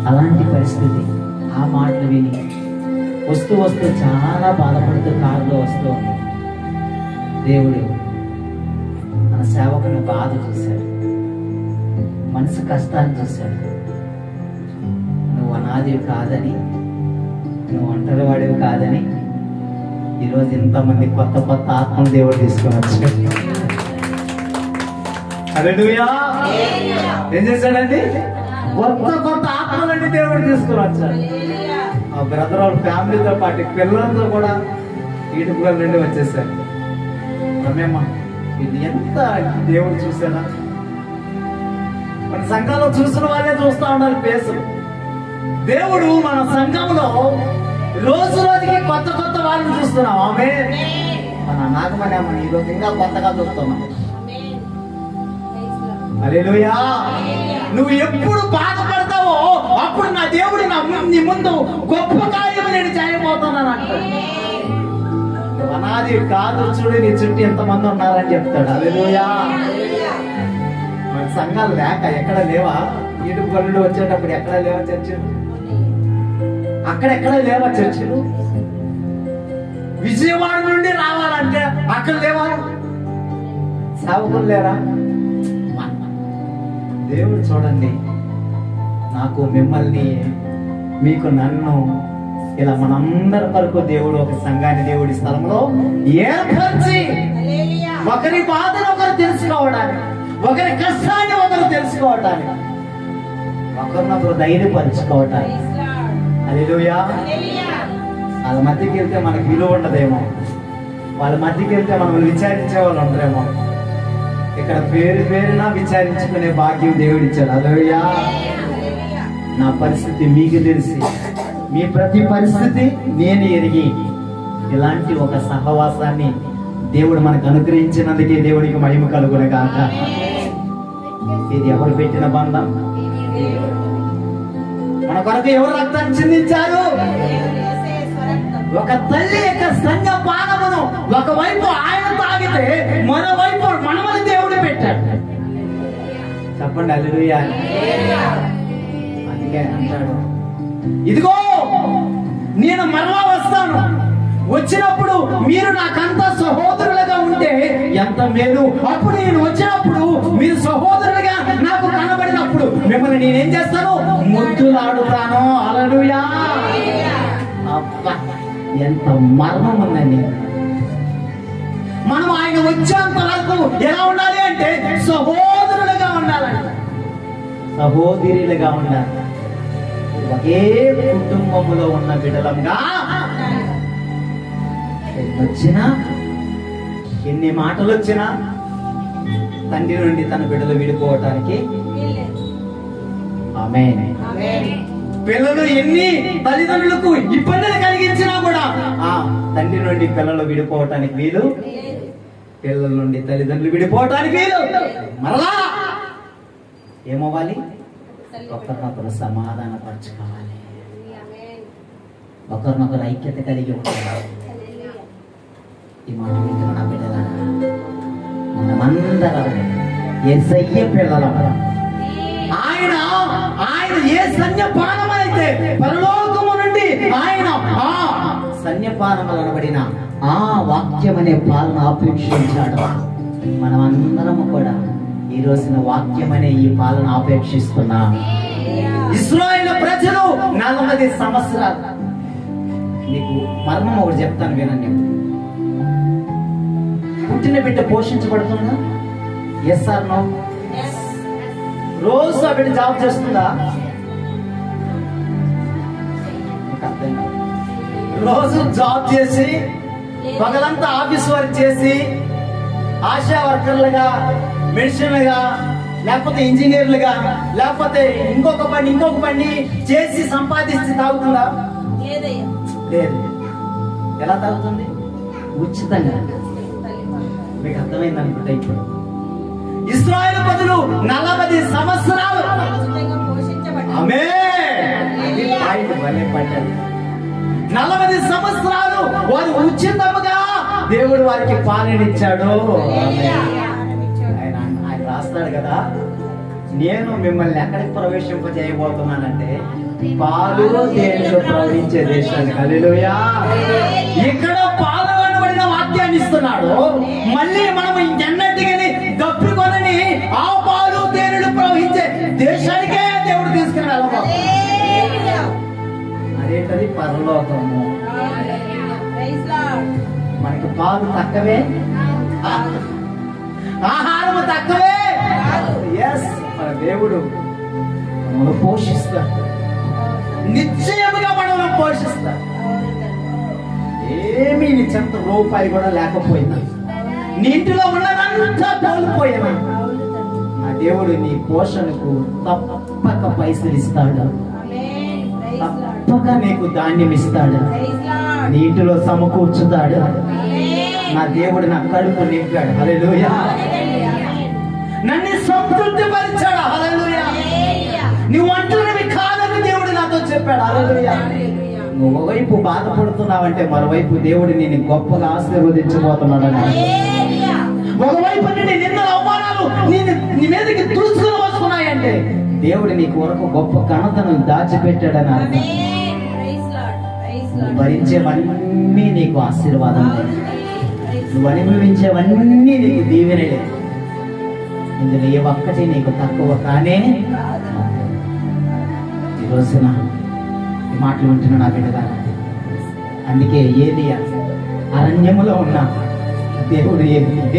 అలాంటి పరిస్థితి. ఆ మాటలు విని వస్తూ చాలా బాధపడుతూ కారులో వస్తూ దేవుడు మన సేవకుని బాధ చూశాడు, మనసు కష్టాన్ని చూశాడు. నువ్వు అనాదివి కాదని, నువ్వు ఒంటరి వాడివి కాదని ఈరోజు ఇంతమంది కొత్త ఆత్మలు దేవుడు తీసుకొని వచ్చాడు. హల్లెలూయా. ఏం చేశాడండి? కొత్త ఆత్మలన్నీ దేవుడు తీసుకొని వచ్చాడు. ఆ బ్రదర్ వాళ్ళ ఫ్యామిలీతో పాటు పిల్లలతో కూడా ఈడుపుల నుండి వచ్చేసారు. రమేమ్మ, ఇది ఎంత దేవుడు చూసానా? మన సంఘంలో చూసిన వాళ్ళే చూస్తా ఉండాలి ఫేస్. దేవుడు మన సంఘంలో రోజు రోజుకి కొత్త వాళ్ళని చూస్తున్నాం. ఆమె మన నాగమనేమ్మ ఈరోజు ఇంకా కొత్తగా చూస్తున్నాం. హల్లెలూయా. నువ్వు ఎప్పుడు బాధపడతావో అప్పుడు నా దేవుడు నీ ముందు గొప్ప కార్యం నేను చేయబోతున్నాను అంటాడు. అనాది కాదు, చూడు నీ చుట్టూ ఎంతమంది ఉన్నారని చెప్తాడు. హల్లెలూయా. మన సంఘాలు లేక ఎక్కడ లేవా? ఈడుపు గల్లుడు వచ్చేటప్పుడు ఎక్కడ లేవా చర్చలు? అక్కడెక్కడ లేవా చర్చలు? విజయవాడ నుండి రావాలంటే అక్కడ లేవా? సేవకులు లేరా? దేవుడు చూడండి, నాకు మిమ్మల్ని, మీకు నన్ను, ఇలా మనందరి వరకు దేవుడు ఒక సంఘాన్ని దేవుడి స్థలంలో ఏర్పరిచి ఒకరి బాధను ఒకరు తెలుసుకోవడానికి, ఒకరి కష్టాన్ని ఒకరు తెలుసుకోవటానికి, ఒకరినొకరు ధైర్యపరుచుకోవటానికి. హల్లెలూయా. వాళ్ళ మధ్యకి వెళ్తే మనకు విలువ ఉండదేమో, వాళ్ళ మధ్యకి వెళ్తే మనం విచారించే వాళ్ళు ఉండరేమో. ఇక్కడ పేరున విచారించుకునే భాగ్యం దేవుడిచ్చాడు. హల్లెలూయా. నా పరిస్థితి మీకు తెలిసి, మీ ప్రతి పరిస్థితి నేను ఎరిగి, ఇలాంటి ఒక సహవాసాన్ని దేవుడు మనకు అనుగ్రహించినందుకే దేవుడికి మహిమ కలుగును గాక. ఇది ఎవరు పెట్టిన బంధం? మన కొరకు ఎవరు రక్తం చిందించారు? ఒక తల్లి యొక్క స్తన్యపానమును ఒకవైపు ఆయన తాగితే మరోవైపు మనమని దేవుడు పెట్టాడు. చెప్పండి హల్లెలూయా. అందుకే అంటాడు, ఇదిగో నేను మరలా వస్తాను, వచ్చినప్పుడు మీరు నాకంతా సహోదరులుగా ఉంటే ఎంత మేలు. అప్పుడు నేను వచ్చినప్పుడు మీరు సహోదరులుగా నాకు కనబడినప్పుడు మిమ్మల్ని నేనేం చేస్తాను? ముద్దులాడుతాను. హల్లెలూయా. అబ్బా, ఎంత మర్మం ఉందండి. మనం ఆయన వచ్చేంత వరకు ఎలా ఉండాలి అంటే సహోదరులుగా ఉండాలంట, సహోదరులుగా ఉండాలి. ఒకే కుటుంబంలో ఉన్న బిడ్డలంగా వచ్చినా, ఎన్ని మాటలు వచ్చినా తండ్రి నుండి తన బిడ్డలు విడిపోవటానికి ఆమేన్. పిల్లలు ఎన్ని తల్లిదండ్రులకు ఇబ్బందులు కలిగించినా కూడా ఆ తండ్రి నుండి పిల్లలు విడిపోవటానికి వీలు, పిల్లల నుండి తల్లిదండ్రులు విడిపోవటానికి వీలు. మరలా ఏమవ్వాలి? ఒకరినొకరు సమాధానపరచుకోవాలి, ఒకరినొకరు ఐక్యత కలిగి ఉండాలి. ఈ మాట వింటున్న నా బిడ్డలారా, మనమందరం యేసయ్య పిల్లలం. ఆయన ఏ సన్యపానం అయితే పరలోకము నుండి ఆయన ఆ సన్యపానములు అనబడిన ఆ వాక్యం అనే పాలన ఆపేక్షించాడు. మనమందరము కూడా ఈ రోజున వాక్యం అనే ఈ పాలన ఆపేక్షిస్తున్నా. ఇశ్రాయేలు ప్రజలు 40 సంవత్సరాలు. నీకు మర్మం ఒకటి చెప్తాను వినండి. పుట్టిన బిడ్డ పోషించబడుతుందా? Yes are no? రోజు ఆ బిడ్డ జాబ్ చేస్తుందా? రోజు జాబ్ చేసి పగలంతా ఆఫీస్ వర్క్ చేసి ఆశా వర్కర్లుగా, మెడిసిన్లుగా, లేకపోతే ఇంజనీర్లుగా, లేకపోతే ఇంకొక పని చేసి సంపాదించి తాగుతుందా? లేదు. ఎలా తాగుతుంది? ఉచితంగా. మీకు అర్థమైంది అనుకుంటా. ఇప్పుడు ఇశ్రాయేలు ప్రజలు 40 సంవత్సరాలు ఆమేన్ భలే పడ్డారు. 40 సంవత్సరాలు వారు ఉచితముగా దేవుడు వారికి పాలనిచ్చాడు. ఆయన రాస్తాడు కదా, నేను మిమ్మల్ని ఎక్కడికి ప్రవేశింపజేయబోతున్నానంటే పాలు తేనెలు ప్రవహించే దేశాన్ని. హల్లెలూయా. ఇక్కడ పాలు అనబడిన వాక్యాన్ని ఇస్తున్నాడు. మళ్ళీ మనం ఇంకెన్నటికీ దప్పుకొనని ఆ పాలు తేనెలు ప్రవహించే దేశానికే దేవుడు తీసుకుని వెళ్ళబోతున్నాడు. అదేంటది? పరలోకము. మనకి పాలు తక్కువే, ఆహారము తక్కువే. ఎస్, మన దేవుడు మనల్ని పోషిస్తాడు. నిశ్చయముగా మనల్ని పోషిస్తాడు. ఏమీ నీ చెంత రూపాయి కూడా లేకపోయినా, నీ ఇంటిలో ఉన్నదంతా కోల్పోయినా, నా దేవుడు నీ పోషణకు తప్పక పైసలు ఇస్తాడు, తప్పక నీకు ధాన్యం ఇస్తాడు, నీ ఇంటిలో సమకూర్చుతాడు. నా దేవుడు నా కడుపు నింపాడు. హల్లెలూయా. నన్ను సంతృప్తి పరిచాడు. హల్లెలూయా. నువ్వు ఒంటరివి కాదని దేవుడు నాతో చెప్పాడు. హల్లెలూయా. నువ్వు ఒకవైపు బాధపడుతున్నావంటే మరోవైపు దేవుడు నేను గొప్పగా ఆశీర్వదించబోతున్నాడు. ఒకవైపు నిన్న అవమానాలు నీ మీదకి తుడుచుకుని వస్తున్నాయంటే దేవుడు నీ కొరకు గొప్ప ఘనతను దాచిపెట్టాడని అర్థం. నువ్వు భరించేవన్నీ నీకు ఆశీర్వాదం, నువ్వు అనుభవించేవన్నీ నీకు దీవెనే. ఇందులో ఏ ఒక్కటి నీకు తక్కువ కానే. ఈ రోజున ఈ మాటలు వింటున్నా నా బిడ్డగా. అందుకే ఏలియా అరణ్యములో ఉన్న దేవుడు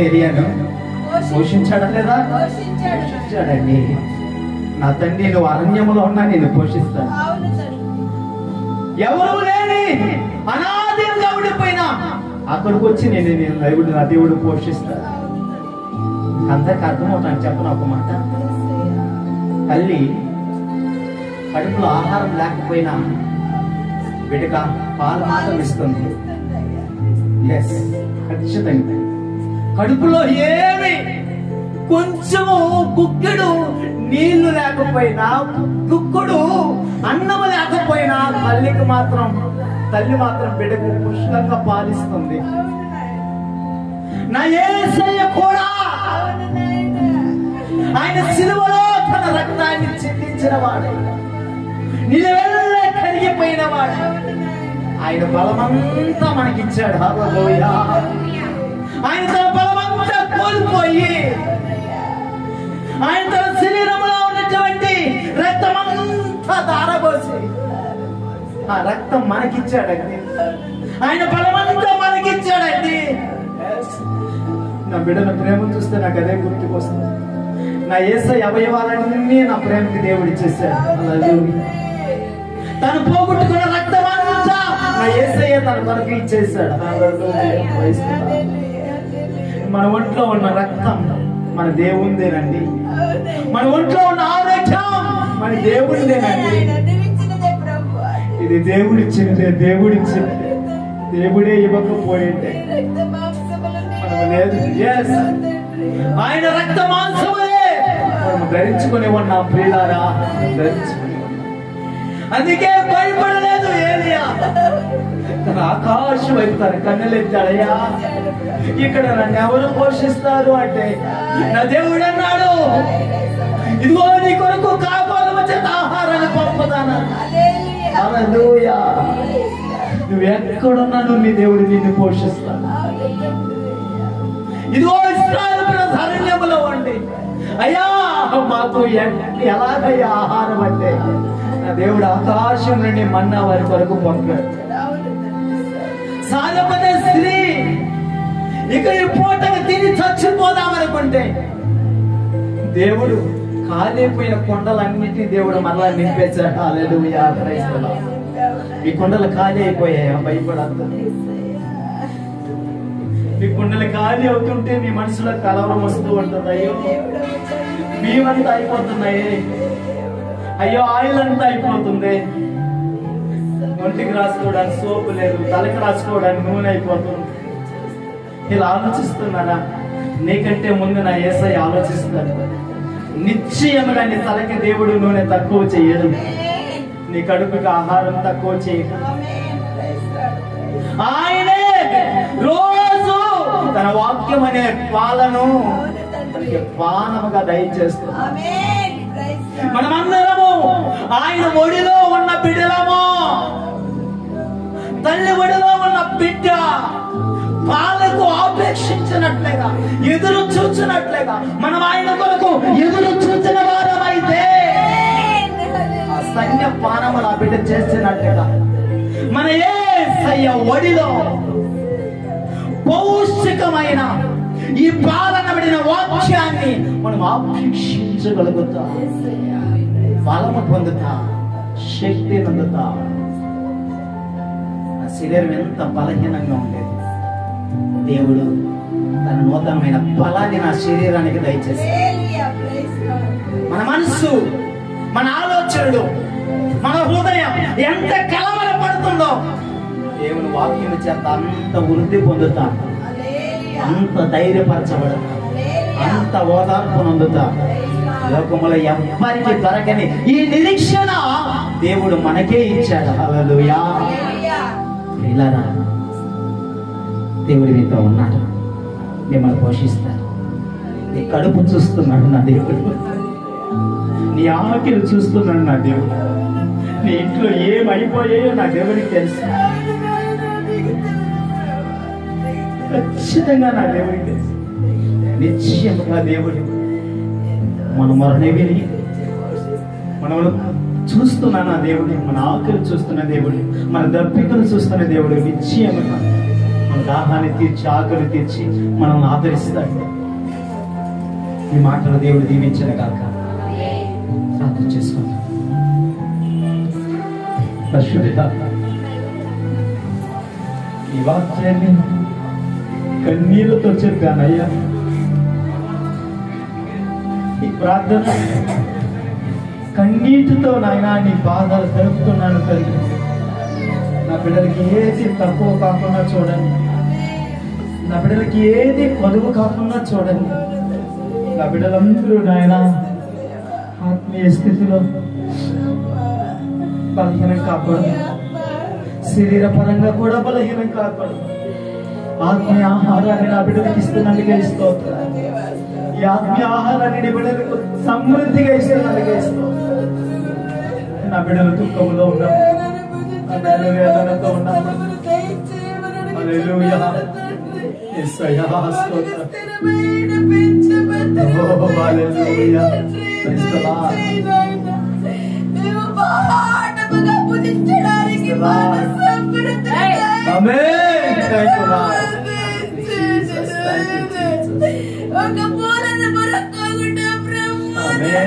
ఏలియాను పోషించాడా లేదా? పోషించాడండి. నా తండ్రి, నువ్వు అరణ్యములో ఉన్నా నేను పోషిస్తాను. ఎవరు లేని అనాదిగా ఉండిపోయినా అక్కడికి వచ్చి నేను నా దేవుడు పోషిస్తాను. అందరికి అర్థమవుతాను. చెప్పను ఒక మాట. తల్లి కడుపులో ఆహారం లేకపోయినా బిడ్డగా పాలు మాత్రం ఇస్తుంది. ఎస్, ఖచ్చితంగా. కడుపులో ఏమి కొంచెము గుక్కెడు నీళ్లు లేకపోయినా, గుక్కుడు అన్నము లేకపోయినా తల్లి మాత్రం బిడ్డకు పుష్కలంగా పాలిస్తుంది. నా యేసయ్య కూడా ఆయన సిలువలో తన రక్తాన్ని చిందించిన వాడు, నిలవెల్ల కరిగిపోయిన వాడు. ఆయన బలమంతా మనకిచ్చాడు. హల్లెలూయా. ఆయన తన బలమంతా కోల్పోయి ఆయన తన శరీరంలో ఉన్నటువంటి రక్తమంతా దారబోసి ఆ రక్తం మనకిచ్చాడండి. ఆయన బలమంతా మనకిచ్చాడండి. నా బిడ్డల ప్రేమ చూస్తే నాకు అదే గుర్తుకొస్తుంది. నా యేసయ్య అవయవాలన్నీ నా ప్రేమకి దేవుడు ఇచ్చేసాడు. తను పోగొట్టుకున్న రక్తమంతా నా యేసయ్య తన కొరకు ఇచ్చేసాడు. మన ఒంట్లో ఉన్న రక్తం మన దేవుందేనండి. మన ఒంట్లో ఉన్న ఆరోగ్యం మన దేవుడిదేనండి. ఇది దేవుడిచ్చినదే. దేవుడే ఇవ్వకపోయింటే మనం లేదు. ఆయన రక్త మాంసములే మనం ధరించుకుని ఉన్నాం ప్రియులారా, ధరించుకుని ఉన్నాం. అందుకే భయపడలేదు ఏలియా. తన ఆకాశం వైపు తన కన్నులెత్తాడయ్యా, ఇక్కడ నన్ను ఎవరు పోషిస్తారు అంటే నా దేవుడు అన్నాడు, ఇదిగో నీ కొరకు కాపాడు చేత ఆహారాన్ని పంపుతాను. హల్లెలూయా. నువ్వు ఎక్కడున్నా నీ దేవుడు నిన్ను పోషిస్తాడు. ఇదిగో ఇశ్రాయేలు ప్రజలు అరణ్యములో ఉండి అయ్యా మాకు ఎలాగయ్యా ఆహారం అంటే నా దేవుడు ఆకాశం నుండి మన్నా వారి కొరకు పంపాడు. సాధపడే స్త్రీ ఇక ఈ పూటకు తిని చచ్చిపోదామనుకుంటే దేవుడు కాలిపోయిన కొండలన్నిటినీ దేవుడు మరలా నింపేశాడు. హల్లెలూయా, ప్రైజ్ ది లార్డ్. ఈ కొండలు ఖాళీ అయిపోయాయా? భయపడద్దు. మీ కొండలు ఖాళీ అవుతుంటే మీ మనసులో కలవరం వస్తూ ఉంటుంది. అయ్యో బియ్యమంతా అయిపోతున్నాయి, అయ్యో ఆయిల్ అంతా అయిపోతుంది, ఒంటికి రాసుకోవడానికి సోపు లేదు, తలకి రాసుకోవడానికి నూనె అయిపోతుంది. ఇలా ఆలోచిస్తున్నారా? నీకంటే ముందు నా యేసయ్య ఆలోచిస్తాడు. నిశ్చయముగా నీ తలకి దేవుడు నూనె తక్కువ చేయడు, నీ కడుపుకి ఆహారం తక్కువ చేయడు. ఆయనే రోజు తన వాక్యం అనే పాలను మనకి పానముగా దయచేస్తున్నాడు. మనమందరము ఆయన ఒడిలో ఉన్న బిడ్డలము. తల్లి ఒడిలో ఉన్న బిడ్డ పాలకు ఆపేక్షించినట్లుగా, ఎదురు చూచినట్లుగా మనం ఆయన కొరకు ఎదురు చూచిన వారమైతే ఆ సైన్య పానములు ఆ బిడ్డ చేసినట్లుగా మన యేసయ్య ఒడిలో పౌష్టికమైన ఈ పాలనబడిన వాక్యాన్ని మనం ఆపేక్షించగలుగుతాం. బలము పొందుతా, శక్తి పొందుతా. ఆ శరీరం ఎంత బలహీనంగా ఉండేది, దేవుడు తన నూతనమైన బలాన్ని నా శరీరానికి దయచేసి మన మనస్సు, మన ఆలోచనలు, మన హృదయం ఎంత కలవరపడుతుందో దేవుని వాక్యం చేత అంత వృద్ధి పొందుతా, అంత ధైర్యపరచబడతా, అంత ఓదార్పు నొందుతా. లోకములో ఎవ్వరికి దొరకని ఈ నిరీక్షణ దేవుడు మనకే ఇచ్చాడు. హల్లెలూయా. ఇలారా దేవుడు మీతో ఉన్నాడు, మిమ్మల్ని పోషిస్తాడు. నీ కడుపు చూస్తున్నాడు నా దేవుడు, నీ ఆకలి చూస్తున్నాడు నా దేవుడు, నీ ఇంట్లో ఏమైపోయాయో నా దేవుడికి తెలుసు. ఖచ్చితంగా నా దేవుడికి తెలుసు. నిశ్చయముగా దేవుడు మన మరణి విని మనము చూస్తున్నా నా దేవుడు, మన ఆకలి చూస్తున్న దేవుడు, మన దప్పికలు చూస్తున్న దేవుడు నిశ్చయముగా మన దాహాన్ని తీర్చి, ఆకలి తీర్చి మనం ఆదరిస్తాడు. ఈ మాటలు దేవుడు దీవించిన కాక ప్రార్థన చేసుకుంటాం. పరిశుద్ధ ఈ వాక్యాన్ని కన్నీళ్లతో చెప్పానయ్యా. ఈ ప్రార్థన కన్నీటితో నాయనా నీ బాధలు తెలుపుతున్నాను తండ్రి. నా బిడ్డలకి ఏది తక్కువ కాకుండా చూడండి, నా బిడ్డలకి ఏది కొదువు కాకుండా చూడండి. నా బిడ్డలందరూ నాయన ఆత్మీయ స్థితిలో బలహీనం కాకూడదు, శరీర పరంగా కూడా బలహీనం కాకూడదు. ఆత్మీయ ఆహారాన్ని నా బిడ్డలకు ఇస్తున్నందుకే స్తోత్రం. ఈ ఆత్మీయ ఆహారాన్ని నీ బిడ్డలకు సమృద్ధిగా ఇస్తున్నందుకే స్తోత్రం. నా బిడ్డలు దుఃఖంలో ఉన్నప్పుడు, నా బిడ్డలు వేదనతో ఉన్నప్పుడు హల్లెలూయా యేసయ్యా స్తోత్రం. ఓ hallelujah praise the lord. Amen. Thank you lord. Jesus thank you Jesus. ఒక పూలన బరకగుట బ్రహ్మ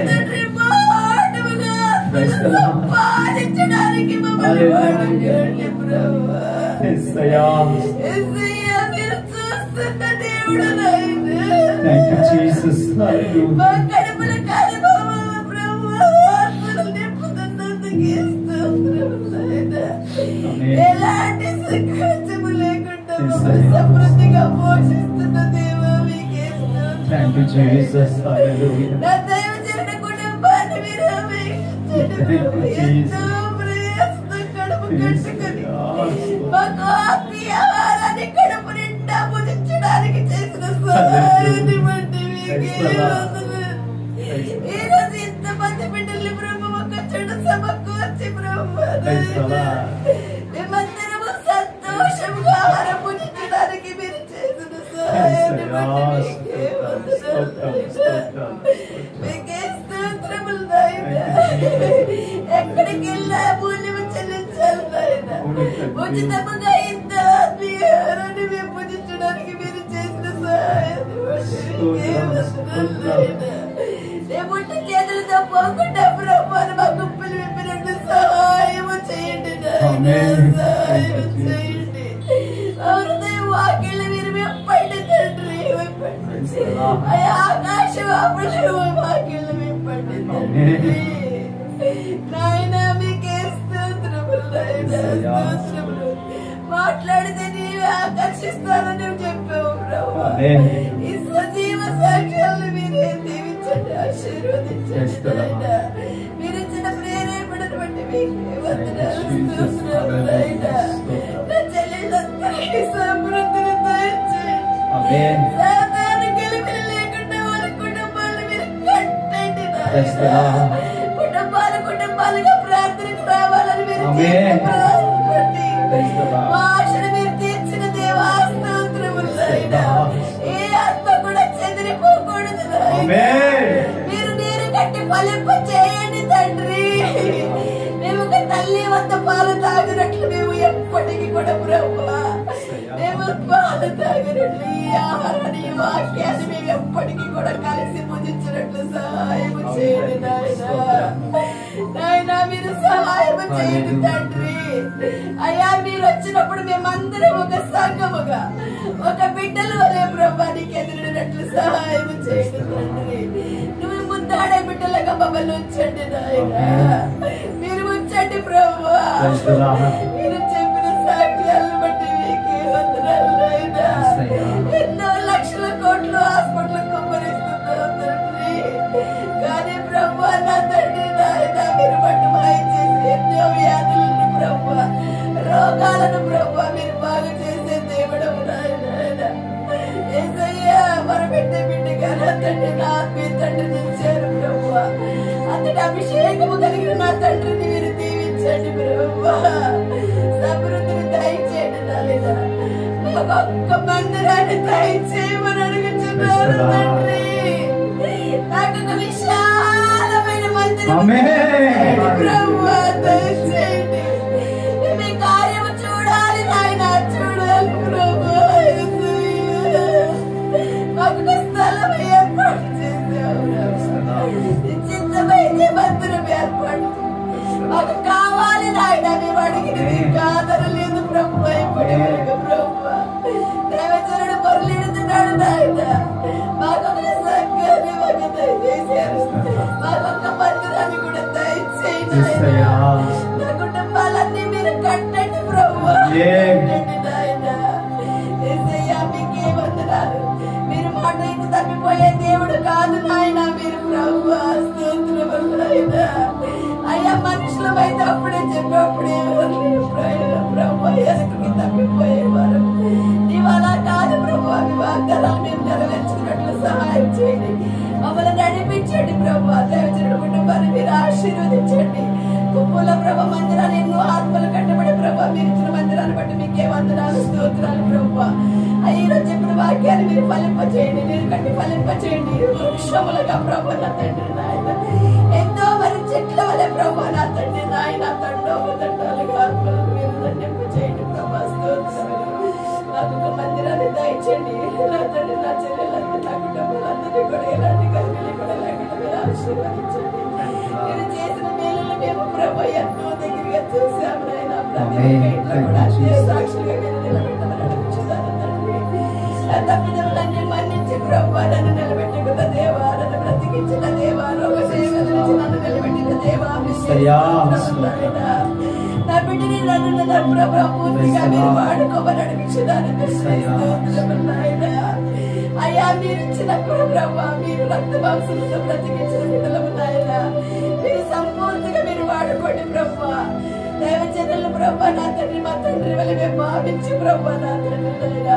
తండ్రి పాటముగా ప్రైజ్ ది లార్డ్. పాడించడానికి మమ్మల్ని వాడండి బ్రహ్మ. యేసయ్యా యేసయ్యా మీరు చూస్తున్న దేవుడు నాయనా. Thank you Jesus. హల్లెలూయా. మా కడుపుల కార్యక్రమం బ్రహ్మ ఆత్మను నింపుతున్నందుకు స్తోత్రం నాయనా. ఎలాంటి సంకోచము లేకుండా మమ్మల్ని సమృద్ధిగా పోషిస్తున్న దేవా మీకే స్తోత్రం. Thank you Jesus. హల్లెలూయా. నా దైవజనుల కుటుంబాన్ని మీరు ఎంతో ప్రయాసంతో కడుపు కట్టుకొని మాకు ఆత్మీయ ఆహారాన్ని కడుపు నిండా భుజించడానికి చేసిన సహాయాన్ని బట్టి మీకే వందనాలు. ఈ రోజు ఇంతమంది బిడ్డల్ని బ్రహ్మ ఒక చెడు సమకూర్చి బ్రహ్మ మేమందరము సంతోషంగా ఆహారం భుజించడానికి మీరు చేసిన సహాయాన్ని బట్టి మీకే వందనాలు. మీకే స్తోత్రములు నాయనా. ఎక్కడికి వెళ్ళా మూల్యము చెల్లించాలి నాయనా. ఉచితముగా ఇంత ఆత్మీయాన్ని మేము పూజించడానికి మీరు చేసిన సహాయాన్ని బట్టి నాయనా. ఏముంటే చేతులతో పోకుండా ప్రభువారు మా గుంపులు విప్పినట్టు సహాయము చేయండి నాయనా. సహాయం చేయండి. హృదయం వాకిళ్ళు మీరు విప్పండి తండ్రి. అయ్యా ఆకాశం అప్పుడు వాకిళ్ళు విప్పండి తండ్రి. నాయనా మీకే స్తోత్రములు నాయనా. స్తోత్రములు. మాట్లాడితే నీవే ఆకర్షిస్తానని చెప్పావు ప్రభు. ఈ సజీవ సాక్ష్యాలను మీరే దీవించండి, ఆశీర్వదించండి నాయనా. మీరిచ్చిన ప్రేరేపణను బట్టి మీకే వందనాలు, స్తోత్రాలు నాయనా. నా చెల్లెళ్ళందరికీ సమృద్ధిని దయచేయండి. సాతాను గెలుపులు లేకుండా వాళ్ళ కుటుంబాలను మీరు కట్టండి నాయనా. కుటుంబాలుగా ప్రార్థనకు రావాలని మీరు ప్రార్థపడి ఆశను మీరు తీర్చిన దేవా స్తోత్రములు నాయనా. ఏ ఆత్మ కూడా చెదిరిపోకూడదు నాయనా. మీరు నీరు కట్టి ఫలింప చేయండి తండ్రి. మేము ఒక తల్లి వద్ద పాలు తాగినట్లు మేము ఎప్పటికీ కూడా ప్రభువా మేము పాలు తాగినట్లు ఈ ఆహారాన్ని ఈ వాక్యాన్ని మేము ఎప్పటికీ కూడా కలిసి పూజించినట్లు సహాయం చేయండి నాయనా. నాయనా మీరు సహాయం చేయండి తండ్రి. అయ్యా మీరు వచ్చినప్పుడు మేమందరం ఒక సంఘముగా ఒక బిడ్డలు అనే ప్రభానికి ఎదురినట్లు సహాయం చేయండి తండ్రి. నువ్వు ముందాడే బిడ్డలుగా మమ్మల్ని ఉంచండి నాయనా. మీరు ఉంచండి ప్రభువా. మీరు చెప్పిన సాక్ష్యాలను బట్టి మీకే వందనాలు నాయనా. ఎన్నో లక్షల కోట్లు హాస్పిటల్ కుమ్మరిస్తున్నాం తండ్రి. కానీ ప్రభువా నా తండ్రి నాయనా మీరు బట్టి మాయం చేసి ఎన్నో వ్యాధులను ప్రభువా రోగాలను ప్రభువా మీరు బాగా చేసే దేవుడవు నాయనా. యేసయ్యా మన బిడ్డగా నా తండ్రి నా ఆత్మీయ తండ్రిని ఇచ్చారు ప్రభువా. అంతటి అభిషేకము కలిగిన నా తండ్రిని మీరు దీవించండి ప్రభువా. సమృద్ధిని దయచేయండి నాయనా. ఒక్క మందిరాన్ని దయచేయమని అడుగుతున్నారు తండ్రి. నాకు ఒక విశాలమైన మందిరం ప్రభువా దయచేయండి. మీ కార్యము చూడాలి నాయన, చూడాలి ప్రభువా. మాకు ఒక స్థలం ఏర్పాటు చేసావు. చిత్తమైతే మందిరం ఏర్పాటు మాకు కావాలి నాయన. మేము అడిగిన మీకు ఆదరణ లేదు ప్రభు. ఇప్పటి వరకు ప్రభు దేవచరుడు పొరలిడుతున్నాడు నాయన. మాకొక సంఘాన్ని మాకు దయచేశారు. మాకొక మందిరాన్ని కూడా దయచేయండి నాయన. నా కుటుంబాలన్నీ మీరు కట్టండి ప్రభు. కట్టండి నాయన. యేసయ్యా మీకే వందనాలు. మీరు మాట ఇంటి తప్పిపోయే దేవుడు కాదు నాయన. మీరు ప్రభు స్తోత్రములు నాయన. అయ్యా మనుషులమైతే అప్పుడే చెప్పేప్పుడే ప్రభు ఎదుటికి తప్పిపోయేవారు. నీవు అలా కాదు ప్రభు. అవి వాగ్దానాలు మేము నెరవేర్చుకున్నట్లు సహాయం చేయండి. మమ్మల్ని నడిపించండి ప్రభు. దేవచరుడు కుటుంబాన్ని మీరు ఆశీర్వదించండి. కుప్పల ప్రభు మందిరాన్ని ఎన్నో ఆత్మలు కట్టబడి ప్రభు మీరు ఇచ్చిన మందిరాన్ని బట్టి మీకే వందనాలు, స్తోత్రాలు ప్రభు. ఈరోజు చెప్పిన వాక్యాన్ని మీరు ఫలింప చేయండి. నీరు కట్టి ఫలింప చేయండి. వృక్షములుగా ప్రభు నా తండ్రి నాయన. ఎంతో మరి చెట్ల వలె ప్రభు నా తండ్రి నాయన. తండోపతండాలుగా ఆత్మలను మీరు దండింప చేయండి ప్రభు. స్తోత్రాలు. నాకు ఒక మందిరాన్ని దయచేయండి. నా తండ్రి నా చెల్లెలందరూ నా కుటుంబాలందరినీ కూడా ఎలాంటి కలిపి కూడా లేకుండా మీరు ఆశీర్వదించండి. మీరు చేసిన మేలులు మేము ప్రభు ఎంతో దగ్గరగా చూసాము నాయన. ప్రతి ఇంట్లో కూడా సాక్షులుగా మీరు నిలబెట్టమని అడుగుచున్నాను తండ్రి. తప్పిదములన్నీ మన్నించి ప్రభు నన్ను నిలబెట్టుకున్న దేవా, నన్ను బ్రతికించిన దేవా, రోగ సేవల నుంచి నన్ను నిలబెట్టిన దేవా, నా బిడ్డని నన్ను ప్రభు పూర్తిగా మీరు వాడుకోమని అనిపించడానికి నాయన. అయ్యా మీరు ఇచ్చిన ప్రభు మీరు రక్త మాంసంతో బ్రతికించిన బిడ్డలము నాయన. మీరు సంపూర్తిగా మీరు వాడుకోండి ప్రభు. దైవజనులు ప్రభు నా తండ్రి మా తండ్రి వల్ల మేము భావించి ప్రభు నా తండ్రి నాయన.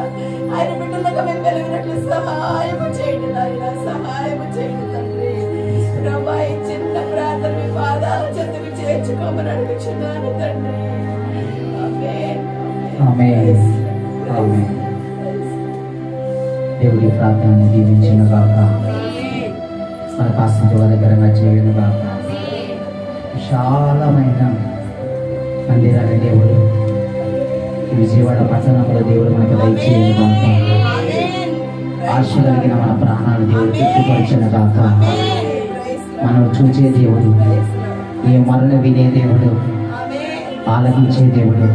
ఆయన బిడ్డలుగా మేము వెలిగినట్లు సహాయము చేయండి నాయన. సహాయము చేయండి తండ్రి. ప్రభు ఈ చిన్న ప్రార్థన మీ పాదాల చెంతకు చేర్చుకోమని అడుగుచున్నాను తండ్రి. దేవుడి ప్రార్థనని దీవించిన గాక. మనకు ఆశీర్వాదకరంగా చేయనుగా. విశాలమైన మందిరాన్ని దేవుడు ఈ విజయవాడ పట్టణంలో దేవుడు మనకు దయచేయనుగా. ఆశ కలిగిన మన ప్రాణాలు దేవుడు తృప్తిపరిచిన గాక. మనం చూచే దేవుడు, ఏ మరణ వినే దేవుడు, ఆలకించే దేవుడు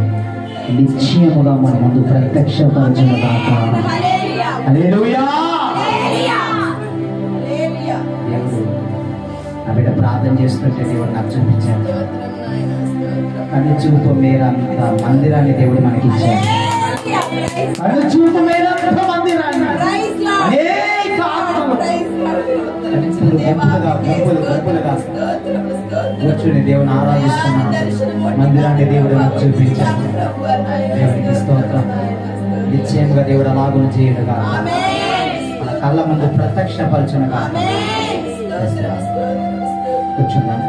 నిశ్చయముగా మన ముందు ప్రత్యక్షపరచిన గాక. హల్లెలూయా. దేవుడు నా బిడ్డ ప్రార్థన చేస్తుంటే దేవుడు నాకు చూపించాడు. కన్ను చూపు మేరంత మందిరాన్ని దేవుడు మనకి ఇచ్చాడు. కన్ను చూపు మేరంత మందిరాన్ని అనేక ఆత్మలు గుంపులుగా కూర్చుని దేవుని ఆరాధిస్తున్నాడు. మందిరాన్ని దేవుడు నాకు చూపించాడు. దేవునికి స్తోత్రం. నిశ్చయంగా దేవుడు అలాగును చేయడుగా, మన కళ్ళ ముందు ప్రత్యక్షపరచునుగా. కూర్చున్నాను.